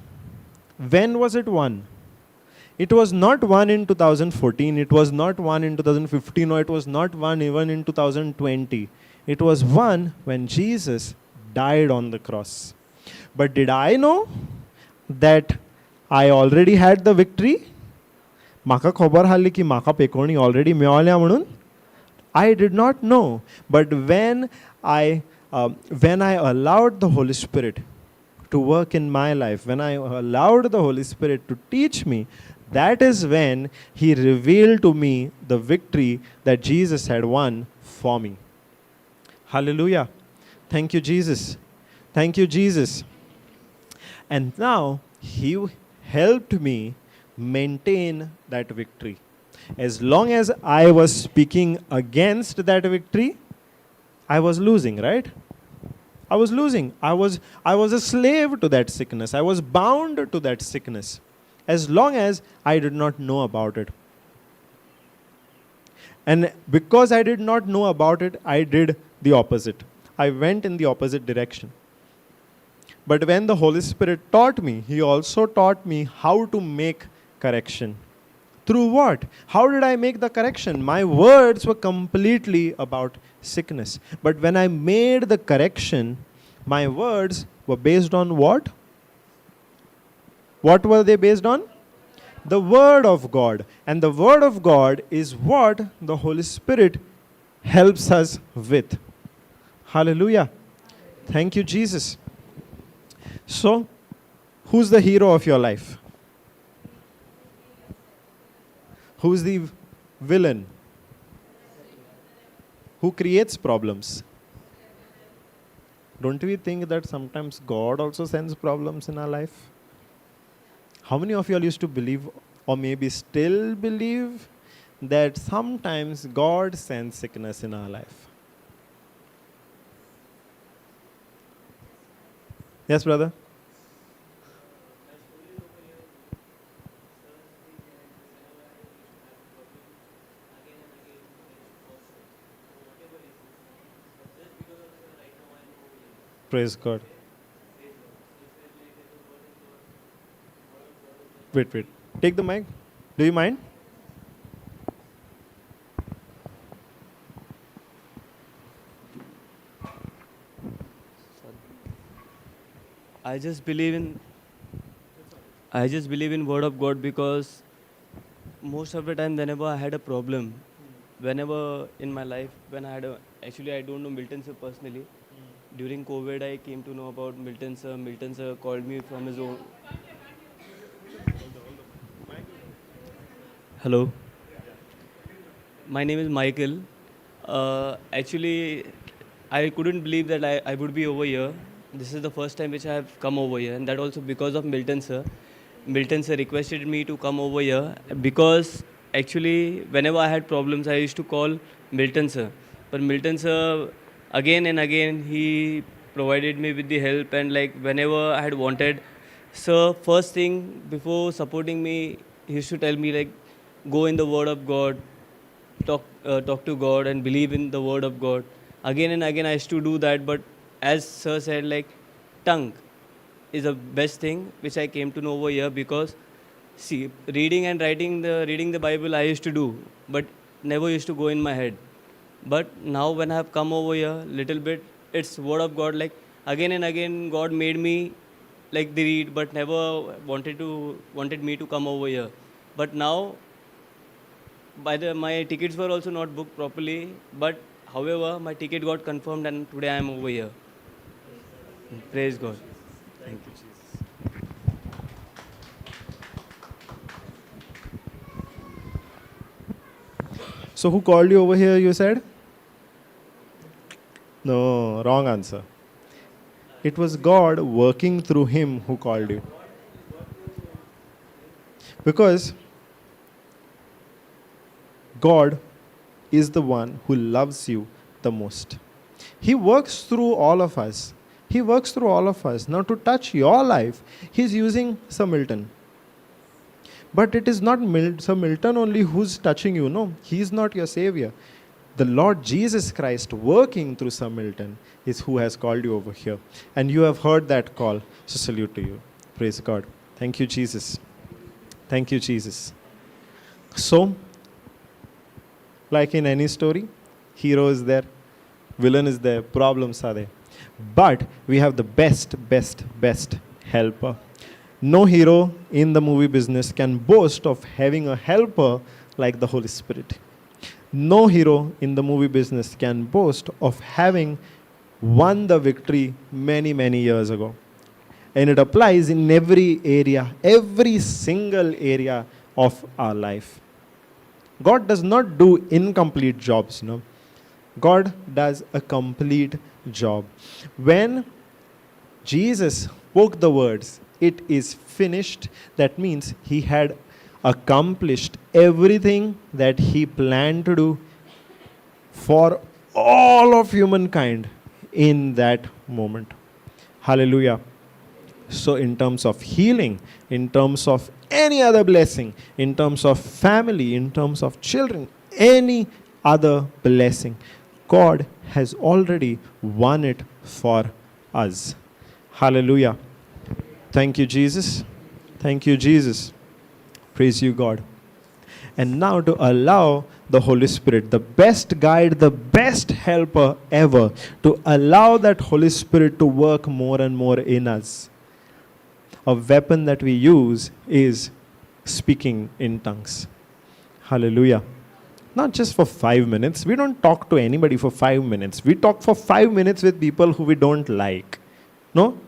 when was it won? It was not won in 2014, it was not won in 2015, or it was not won even in 2020. It was won when Jesus died on the cross. But did I know that I already had the victory? Maka khobar hali ki maka pekoni already meolya म्हणून? I did not know. But when I allowed the Holy Spirit to work in my life, when I allowed the Holy Spirit to teach me, that is when he revealed to me the victory that Jesus had won for me. Hallelujah. Thank you, Jesus. Thank you, Jesus. And now he helped me maintain that victory. As long as I was speaking against that victory, I was losing, right? I was losing. I was a slave to that sickness. I was bound to that sickness. As long as I did not know about it. And because I did not know about it, I did the opposite. I went in the opposite direction. But when the Holy Spirit taught me, he also taught me how to make correction. Through what? How did I make the correction? My words were completely about sickness. But when I made the correction, my words were based on what? What were they based on? The Word of God. And the Word of God is what the Holy Spirit helps us with. Hallelujah. Thank you, Jesus. So, who's the hero of your life? Who's the villain? Who creates problems? Don't we think that sometimes God also sends problems in our life? How many of you all used to believe, or maybe still believe, that sometimes God sends sickness in our life? Yes, brother? Praise God. Wait. Take the mic. Do you mind? I just believe in I just believe in word of God because most of the time whenever I had a problem, whenever in my life when I had a actually I don't know Milton sir personally. During COVID I came to know about Milton sir. Milton sir called me from his own. Hello. My name is Michael. Actually, I couldn't believe that I would be over here. This is the first time which I have come over here, and that also because of Milton sir. Milton sir requested me to come over here because actually, whenever I had problems, I used to call Milton sir. But Milton sir, again and again, he provided me with the help, and like whenever I had wanted, sir, first thing before supporting me, he used to tell me like, go in the Word of God, talk to God and believe in the word of God. Again and again I used to do that, but as sir said, like tongue is the best thing which I came to know over here because see reading and reading the Bible I used to do, but never used to go in my head. But now when I have come over here, little bit it's word of God. Like again and again God made me like the read, but never wanted me to come over here. But now my tickets were also not booked properly, but however my ticket got confirmed and today I am over here. Praise God. Thank you. So who called you over here, you said? No, wrong answer. It was God working through him who called you. Because God is the one who loves you the most. He works through all of us. He works through all of us. Now, to touch your life, He's using Sir Milton. But it is not Sir Milton only who's touching you. No, He's not your Savior. The Lord Jesus Christ working through Sir Milton is who has called you over here. And you have heard that call. So salute to you. Praise God. Thank you, Jesus. Thank you, Jesus. So, like in any story, hero is there, villain is there, problems are there. But we have the best helper. No hero in the movie business can boast of having a helper like the Holy Spirit. No hero in the movie business can boast of having won the victory many years ago. And it applies in every area, every single area of our life. God does not do incomplete jobs, no. God does a complete job. When Jesus spoke the words, "It is finished," that means He had accomplished everything that He planned to do for all of humankind in that moment. Hallelujah. So in terms of healing, in terms of any other blessing, in terms of family, in terms of children, any other blessing, God has already won it for us. Hallelujah. Thank you, Jesus. Thank you, Jesus. Praise you, God. And now to allow the Holy Spirit, the best guide, the best helper ever, to allow that Holy Spirit to work more and more in us. A weapon that we use is speaking in tongues. Hallelujah. Now Not just for 5 minutes. We don't talk to anybody for 5 minutes. We talk for 5 minutes with people who we don't like. No?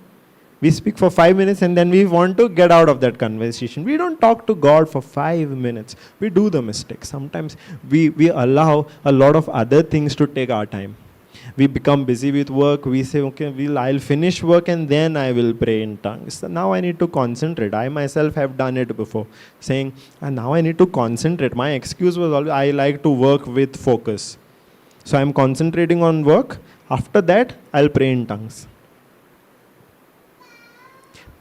We speak for 5 minutes and then we want to get out of that conversation. We don't talk to God for 5 minutes. We do the mistake. Sometimes we allow a lot of other things to take our time. We become busy with work. We say, okay, I'll finish work and then I will pray in tongues. So now I need to concentrate. I myself have done it before, saying, and now I need to concentrate. My excuse was always, I like to work with focus. So I'm concentrating on work. After that, I'll pray in tongues.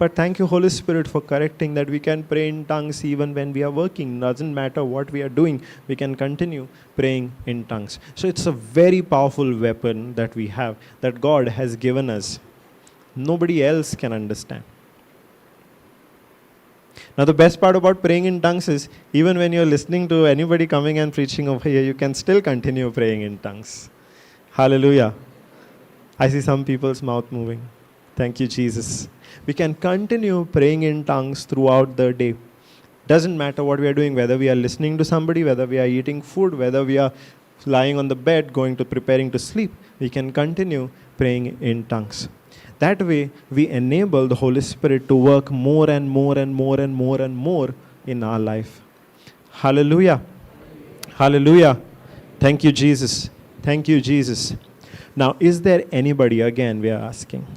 But thank you, Holy Spirit, for correcting that we can pray in tongues even when we are working. Doesn't matter what we are doing, we can continue praying in tongues. So it's a very powerful weapon that we have, that God has given us. Nobody else can understand. Now the best part about praying in tongues is, even when you're listening to anybody coming and preaching over here, you can still continue praying in tongues. Hallelujah. I see some people's mouth moving. Thank you, Jesus. We can continue praying in tongues throughout the day. Doesn't matter what we are doing, whether we are listening to somebody, whether we are eating food, whether we are lying on the bed, preparing to sleep, we can continue praying in tongues. That way, we enable the Holy Spirit to work more and more and more and more and more in our life. Hallelujah. Hallelujah. Thank you, Jesus. Thank you, Jesus. Now, is there anybody, again, we are asking,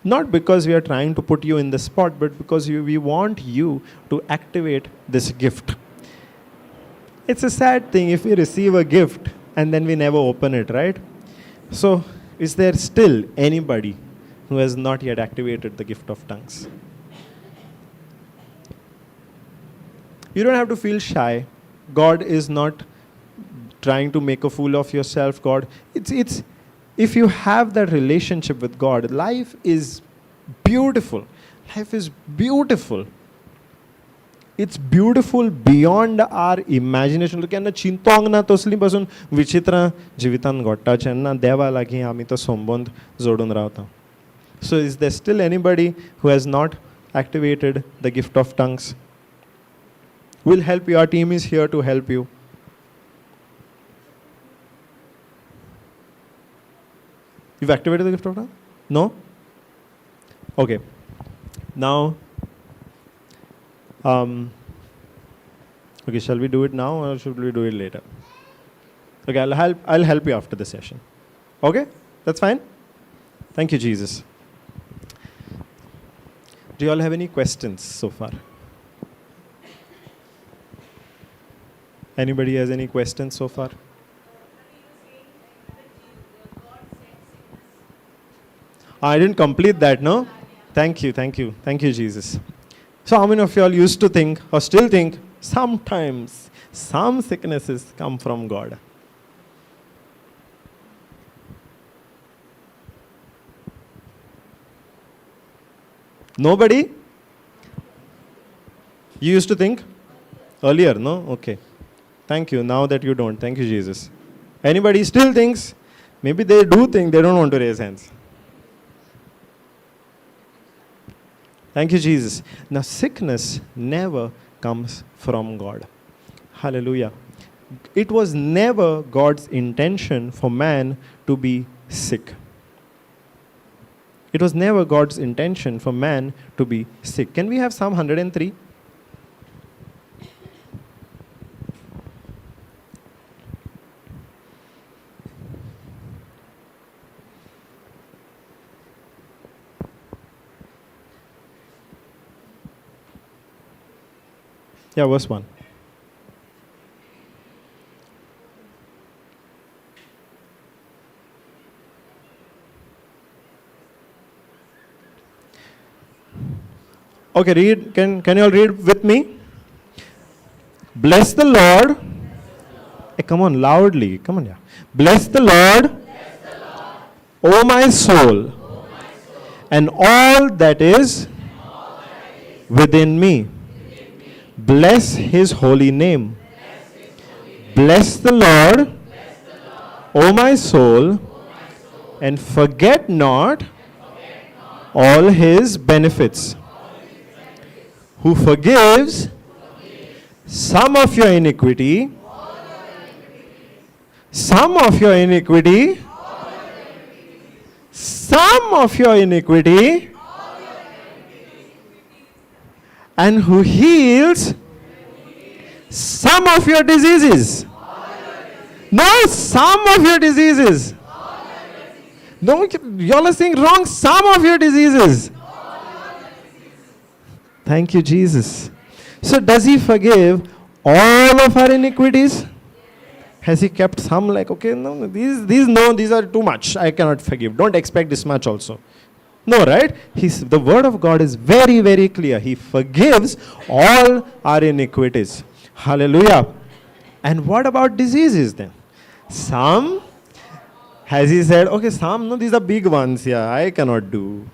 not because we are trying to put you in the spot, but because we want you to activate this gift. It's a sad thing if we receive a gift and then we never open it, right? So, is there still anybody who has not yet activated the gift of tongues? You don't have to feel shy. God is not trying to make a fool of yourself. If you have that relationship with God, life is beautiful. Life is beautiful. It's beautiful beyond our imagination. केन्ना चिंतोंक ना तसली पासून विचित्रां जिवितांत घडटा जेन्ना देवा लागीं आमी तो संबंध जोडून रावता. So is there still anybody who has not activated the gift of tongues? We'll help you. Our team is here to help you. You've activated the gift of tongues? No? Okay. Now, okay, shall we do it now or should we do it later? Okay, I'll help you after the session. Okay? That's fine? Thank you, Jesus. Do you all have any questions so far? Anybody has any questions so far? I didn't complete that, no? Thank you, Jesus. So how many of you all used to think or still think sometimes some sicknesses come from God? Nobody? You used to think? Earlier, no? Okay. Thank you. Now that you don't. Thank you, Jesus. Anybody still thinks? Maybe they do think, they don't want to raise hands. Thank you, Jesus. Now, sickness never comes from God. Hallelujah. It was never God's intention for man to be sick. It was never God's intention for man to be sick. Can we have Psalm 103? Yeah, verse 1. Okay, read. Can you all read with me? Bless the Lord. Hey, come on, loudly. Come on, yeah. Bless the Lord, O my soul, and all that is within me. Bless his holy name. Bless the Lord, O my soul, and forget not all his benefits, who forgives some of your iniquity, some of your iniquity, some of your iniquity, and who heals some of your diseases. No, some of your diseases. No, y'all are saying wrong. Some of your diseases. Thank you, Jesus. So does he forgive all of our iniquities? Has he kept some, like, okay, no, these are too much. I cannot forgive. Don't expect this much also. No, right? The word of God is very, very clear. He forgives all our iniquities. Hallelujah. And what about diseases then? Some, has he said, okay, some, no, these are big ones, yeah, I cannot do.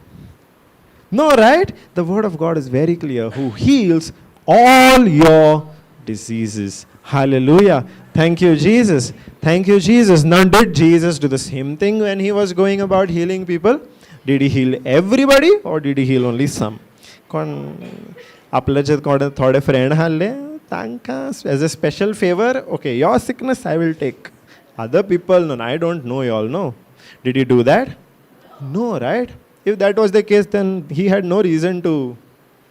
No, right? The word of God is very clear. Who heals all your diseases. Hallelujah. Thank you, Jesus. Thank you, Jesus. Now, did Jesus do the same thing when he was going about healing people? Did he heal everybody or did he heal only some? आपले जे थोडे friend हाल्ले तांकां as a special favor, okay, your sickness I will take. Other people, no, I don't know, you all know. Did he do that? No, right? If that was the case, then he had no reason to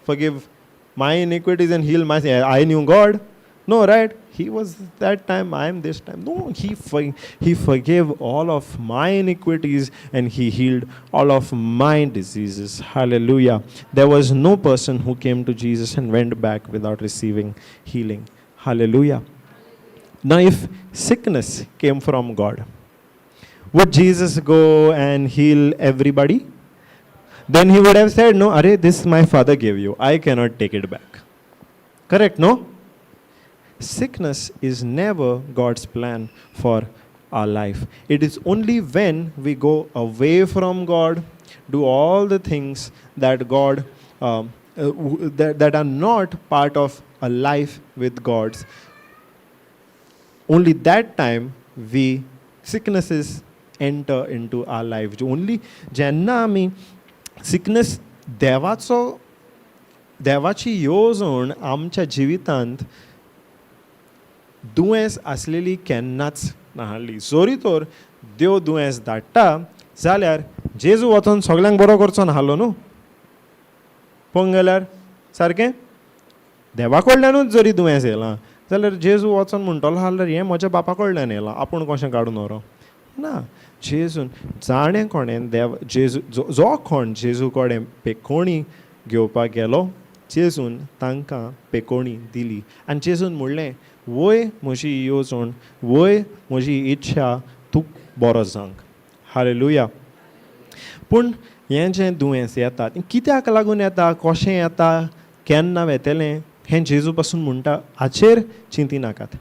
forgive my iniquities and heal my sin. I knew God. No, right? He was that time, I am this time. No, he forgave all of my iniquities and he healed all of my diseases. Hallelujah. There was no person who came to Jesus and went back without receiving healing. Hallelujah. Now, if sickness came from God, would Jesus go and heal everybody? Then he would have said, no, Are, this my father gave you. I cannot take it back. Correct, no? Sickness is never God's plan for our life. It is only when we go away from God, do all the things that God, that are not part of a life with God's. Only that time sicknesses enter into our life. Only जेन्ना आमी sickness देवाची येवजण आमच्या जिवितांत दुयेंस आसलेली केन्नाच नाहली. जोरी तर देव दुयेंस धाडटा जाल्यार जेजू वचोन सगल्यांक बरो करचो नाहलो न्हू. पळोवंक गेल्यार सारकें देवा कडल्यानूच जरी दुयेंस येयलां जाल्यार जेजू वचोन म्हणटलो जाल्यार हें म्हज्या बापा कडल्यान येयलां, आपूण कशें काडून व्हरो. ना, जेजून जाणें कोणें जो कोण जेजू कडेन पेकोणी घेवपाक गेलो, जेजून तांकां पेकोणी दिली आनी जेजून म्हणलें, वय म्हजी येवजण, वय म्हजी इच्छा, तूं बरो जांक. हालेलुया. पूण हें जें दुयेंस येता कित्याक लागून येता, कशें येता, केन्ना वेतलें, हें जेजू पासून म्हणटा, हाचेर चिंती नाकात.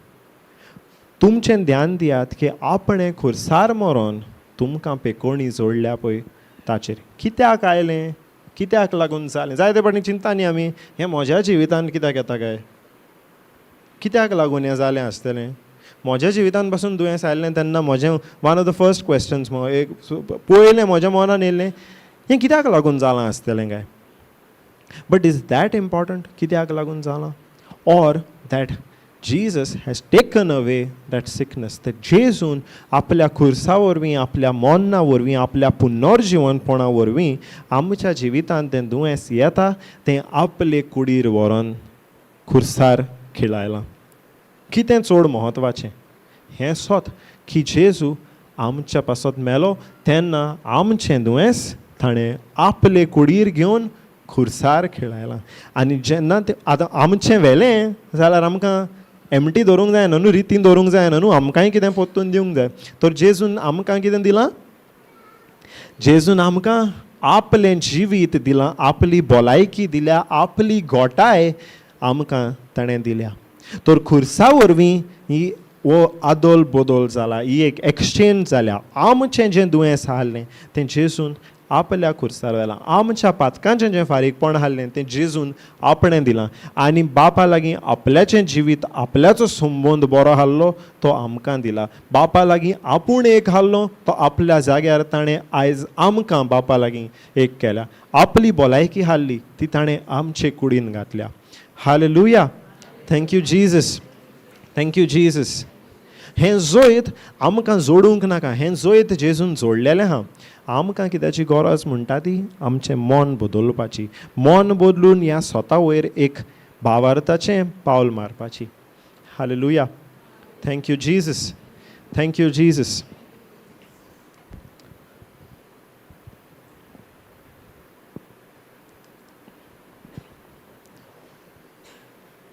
तुमचें ध्यान दियात की आपणें खुर्सार मरोन तुमकां पेकोणी जोडल्या पळय ताचेर. कित्याक आयलें, कित्याक लागून जालें, जायते फावटी चिंता न्ही आमी, हें म्हज्या जिवितांत कित्याक येता काय, कित्याक लागून हें जालें आसतलें. म्हज्या जिवितांत पासून दुयेंस आयलें तेन्ना म्हजें one of the first questions एक पयलें म्हज्या मनान येयलें, हें कित्याक लागून जालां आसतलें काय. बट इज दॅट इम्पॉर्टंट कित्याक लागून जालां, or that Jesus has taken away that sickness, that जेजून आपल्या खुर्सा वरवीं, आपल्या मोन्ना वरवीं, आपल्या पुनर्जीवनपणा वरवीं आमच्या जिवितांत तें दुयेंस येता तें आपले कुडीर व्हरोन खुर्सार खिळायलां. कितें चड म्हत्वाचें हें सोत की जेजू आमच्या पासत मेलो तेन्ना आमचें दुयेंस ताणें आपले कुडीर घेवन खुर्सार खिळायलां. आनी जेन्ना तें आतां आमचें व्हेलें जाल्यार आमकां एमटी दवरूंक जायना न्हू, रितीन दवरूंक जायना न्हू, आमकांय कितें पोत्तून दिवंक जाय. तर जेजून आमकां कितें दिलां, जेजून आमकां आपलें जिवीत दिलां, आपली भलायकी दिल्या, आपली घोटाय आमकां ताणें दिल्या. तर खुर्सा वरवीं ही वो आदोल बोदोल जाला, ही एक एक्सचेंज जाल्या. आमचें जें दुयेंस आहलें तें जेजून आपल्या खुर्सार व्हेलां, आमच्या पातकांचें जें फारीकपण आहलें तें जेजून आपणें दिलां. आनी बापा लागीं आपल्याचें जिवीत, आपल्याचो संबंद बरो आहलो तो आमकां दिला. बापा लागीं आपूण एक आहलो तो आपल्या जाग्यार ताणें आयज आमकां बापा लागीं एक केल्या. आपली भलायकी आहली ती ताणें आमचे कुडीन घातल्या. Hallelujah. Thank you Jesus. Thank you Jesus. हें जोयत आमकां जोडूंक नाका, हें जोयत जेजून जोडलेलें आहा. आमकां कित्याची गरज म्हणटा ती आमचें मन बदलपाची. मन बदलून ह्या स्वता वयर एक भावार्थाचें पावल मारपाची. Hallelujah. Thank you Jesus. Thank you Jesus.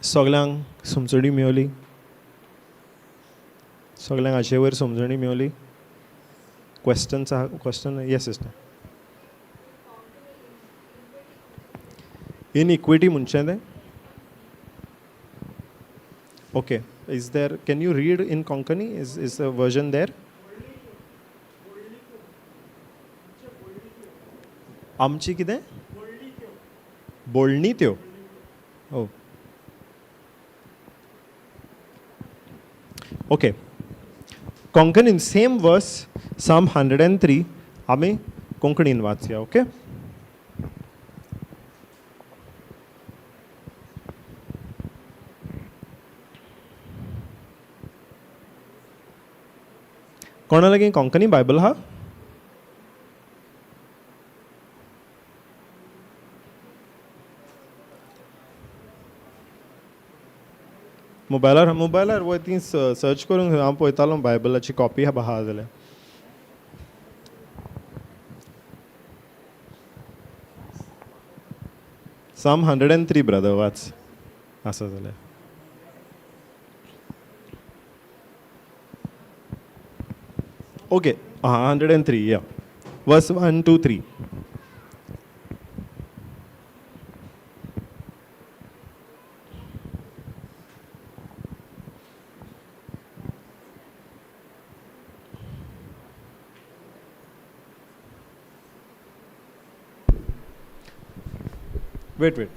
सगल्यांक समजणी मेळ्ळी. सगल्यांक हाचे वयर समजणी मेळ्ळी. क्वेश्चन्स आहा? क्वेश्चन? Yes sister. इनइक्विटी म्हणचें तें? Okay. Is there, can you read in Konkani? Is the version there? आमची कितें? बोलणी त्यो. Oh okay. कोंकणीन सेम वर्स साम 103 आमी कोंकणीन वाचया. ओके. कोणा लागीं कोंकणी बायबल आहा? मोबायलार वय ती सर्च करूंक हांव पळयतालो बायबलाची कॉपी आहा जाल्यार. साम 103 ब्रदर वाच आसा जाल्यार. ओके. 103 या. Verse 1 2 3. Wait.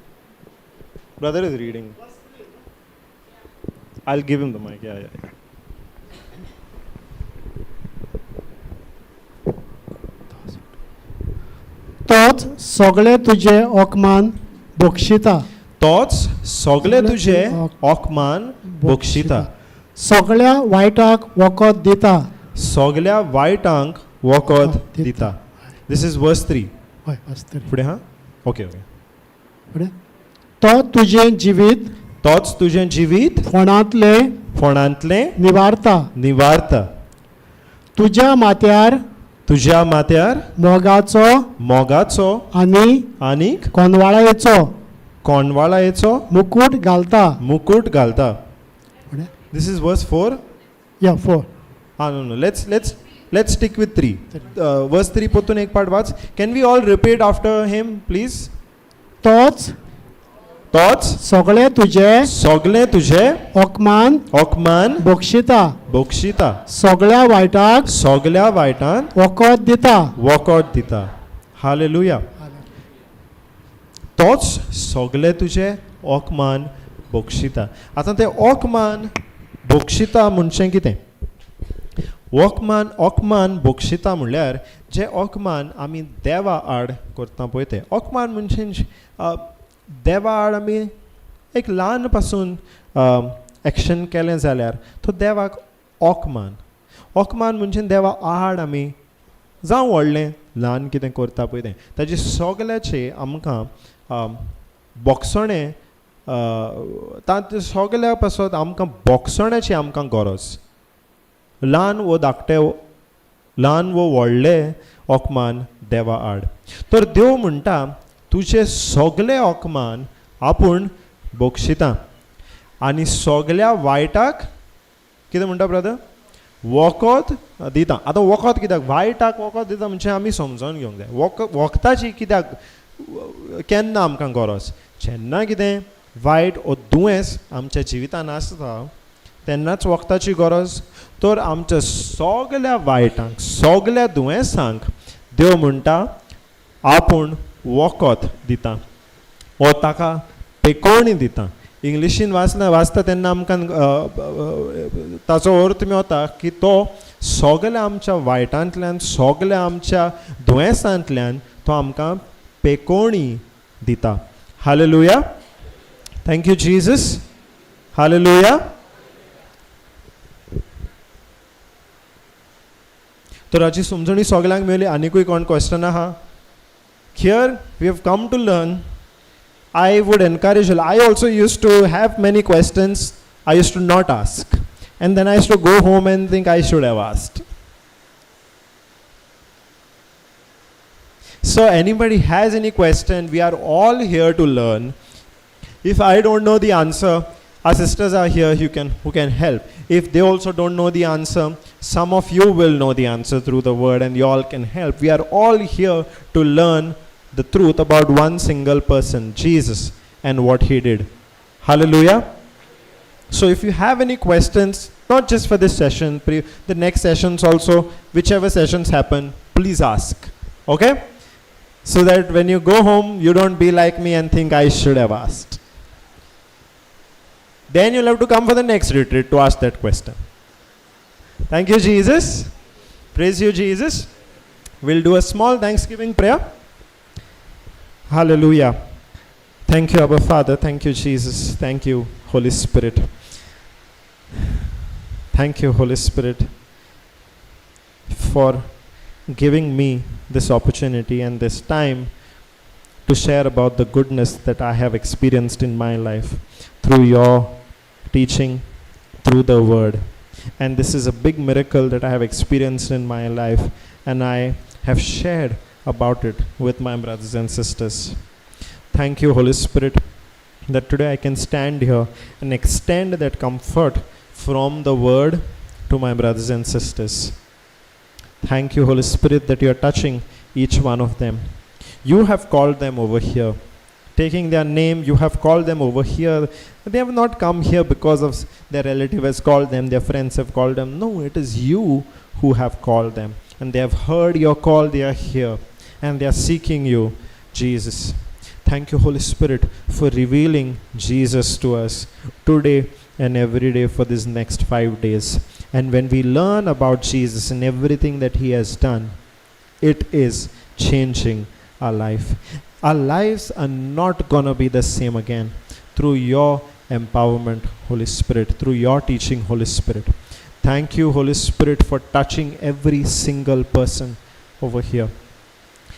Brother is reading. I'll give him the mic. Yeah. तोच सगळे तुजे ओकमान बक्षिता. तोच सगळे तुजे ओकमान बक्षिता. सगळ्या वायटाक वखद दिता. सगळ्या वायटांक वखद दिता. This is verse 3. हय असतरी. फुडें हा? ओके. फुडें. तो तुजें जिवीत. तोच तुजें जिवीत फोंडांतले निवारता. तुज्या माथ्यार मोगाचो आनी कोंडवाळायेचो मुकुट घालता. This is verse 4. या 4. No. Let's stick with 3. Verse 3 पोतून एक part watch. Can we all repeat after him, please? तोच सगळे तुजे ओकमान बक्षिता. सगळ्या वायटान वखद दिता. हालेलुया. तोच सगळे तुजे ओकमान बक्षिता. आतां तें ओकमान बक्षिता म्हणचें कितें? ओकमान बक्षिता म्हणल्यार जे ओकमान आमी देवा आड करता पळय तें. ओकमान म्हणजे देवा आड आमी एक ल्हान पासून एक्शन केलें जाल्यार तो देवाक ओकमान म्हणजे देवा आड आमी जावं व्हडलें ल्हान कितें करता पळय तें ताजे सगल्याचे आमकां बोगसणें तांचे सगल्या पासून आमकां बोगसण्याची आमकां गरज. ल्हान वो धाकटे ल्हान वो व्हडलें ओकमान देवा आड. तर देव म्हणटा तुजे सगळे ओकमान आपूण बक्षिता आनी सगल्या वायटाक कितें म्हणटा ब्रदर? वखद दिता. आतां वखद कित्याक? वायटाक वखद दिता म्हणजे आमी समजून घेवंक जाय. वखदाची कित्याक केन्ना आमकां गरज? जेन्ना कितें वायट वो दुयेंस आमच्या जिवितान आसता तेन्नाच वखदाची गरज. तर आमच्या सगल्या वायटांक सगल्या दुयेंसांक देव म्हणटा आपूण वखद दिता वो ताका पेकोवणी दिता. इंग्लिशीन वाचता तेन्ना आमकां ताचो अर्थ मेवता की तो सगल्या आमच्या वायटांतल्यान सगल्या आमच्या दुयेंसांतल्यान तो आमकां पेकोवणी दिता. Hallelujah. Thank you Jesus. Hallelujah. तर हाची समजणी सगळ्यांक मेळ्ळी. आनीकूय कोण क्वेश्चन आहा? Here we have come to learn. I would encourage you. I also used to have many questions. I used to not ask. And then I used to go home and think I should have asked. So anybody has any question, we are all here to learn. If I don't know the answer, our sisters are here who can help. If they also don't know the answer, some of you will know the answer through the word and you all can help. We are all here to learn the truth about one single person, Jesus, and what he did. Hallelujah. So if you have any questions, not just for this session, the next sessions also, whichever sessions happen, please ask. Okay? So that when you go home, you don't be like me and think I should have asked. Then you'll have to come for the next retreat to ask that question. Thank you, Jesus. Praise you, Jesus. We'll do a small Thanksgiving prayer. Hallelujah. Thank you, Abba Father. Thank you, Jesus. Thank you, Holy Spirit. Thank you, Holy Spirit, for giving me this opportunity and this time to share about the goodness that I have experienced in my life through your teaching, through the word. And this is a big miracle that I have experienced in my life, and I have shared about it with my brothers and sisters. Thank you, Holy Spirit, that today I can stand here and extend that comfort from the word to my brothers and sisters. Thank you, Holy Spirit, that you are touching each one of them. You have called them over here. Taking their name, you have called them over here. They have not come here because of their relative has called them, their friends have called them. No, it is you who have called them. And they have heard your call, they are here. And they are seeking you, Jesus. Thank you, Holy Spirit, for revealing Jesus to us today and every day for these next 5 days. And when we learn about Jesus and everything that he has done, it is changing our life. Our lives are not going to be the same again through your empowerment, Holy Spirit, through your teaching, Holy Spirit. Thank you, Holy Spirit, for touching every single person over here,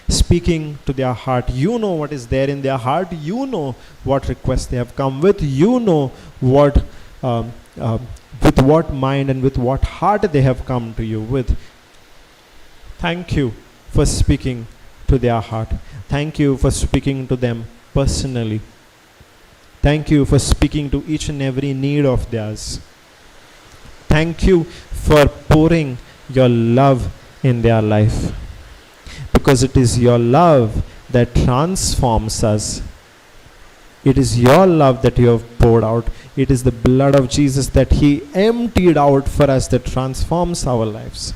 speaking to their heart. You know what is there in their heart. You know what requests they have come with. You know what with what mind and with what heart they have come to you with. Thank you for speaking to their heart. Thank you for speaking to them personally. Thank you for speaking to each and every need of theirs. Thank you for pouring your love in their life, because it is your love that transforms us. It is your love that you have poured out. It is the blood of Jesus that he emptied out for us that transforms our lives.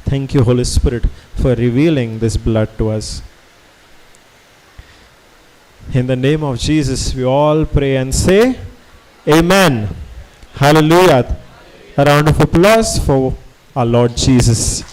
Thank you, Holy Spirit, for revealing this blood to us. In the name of Jesus, we all pray and say, Amen. Hallelujah. A round of applause for our Lord Jesus.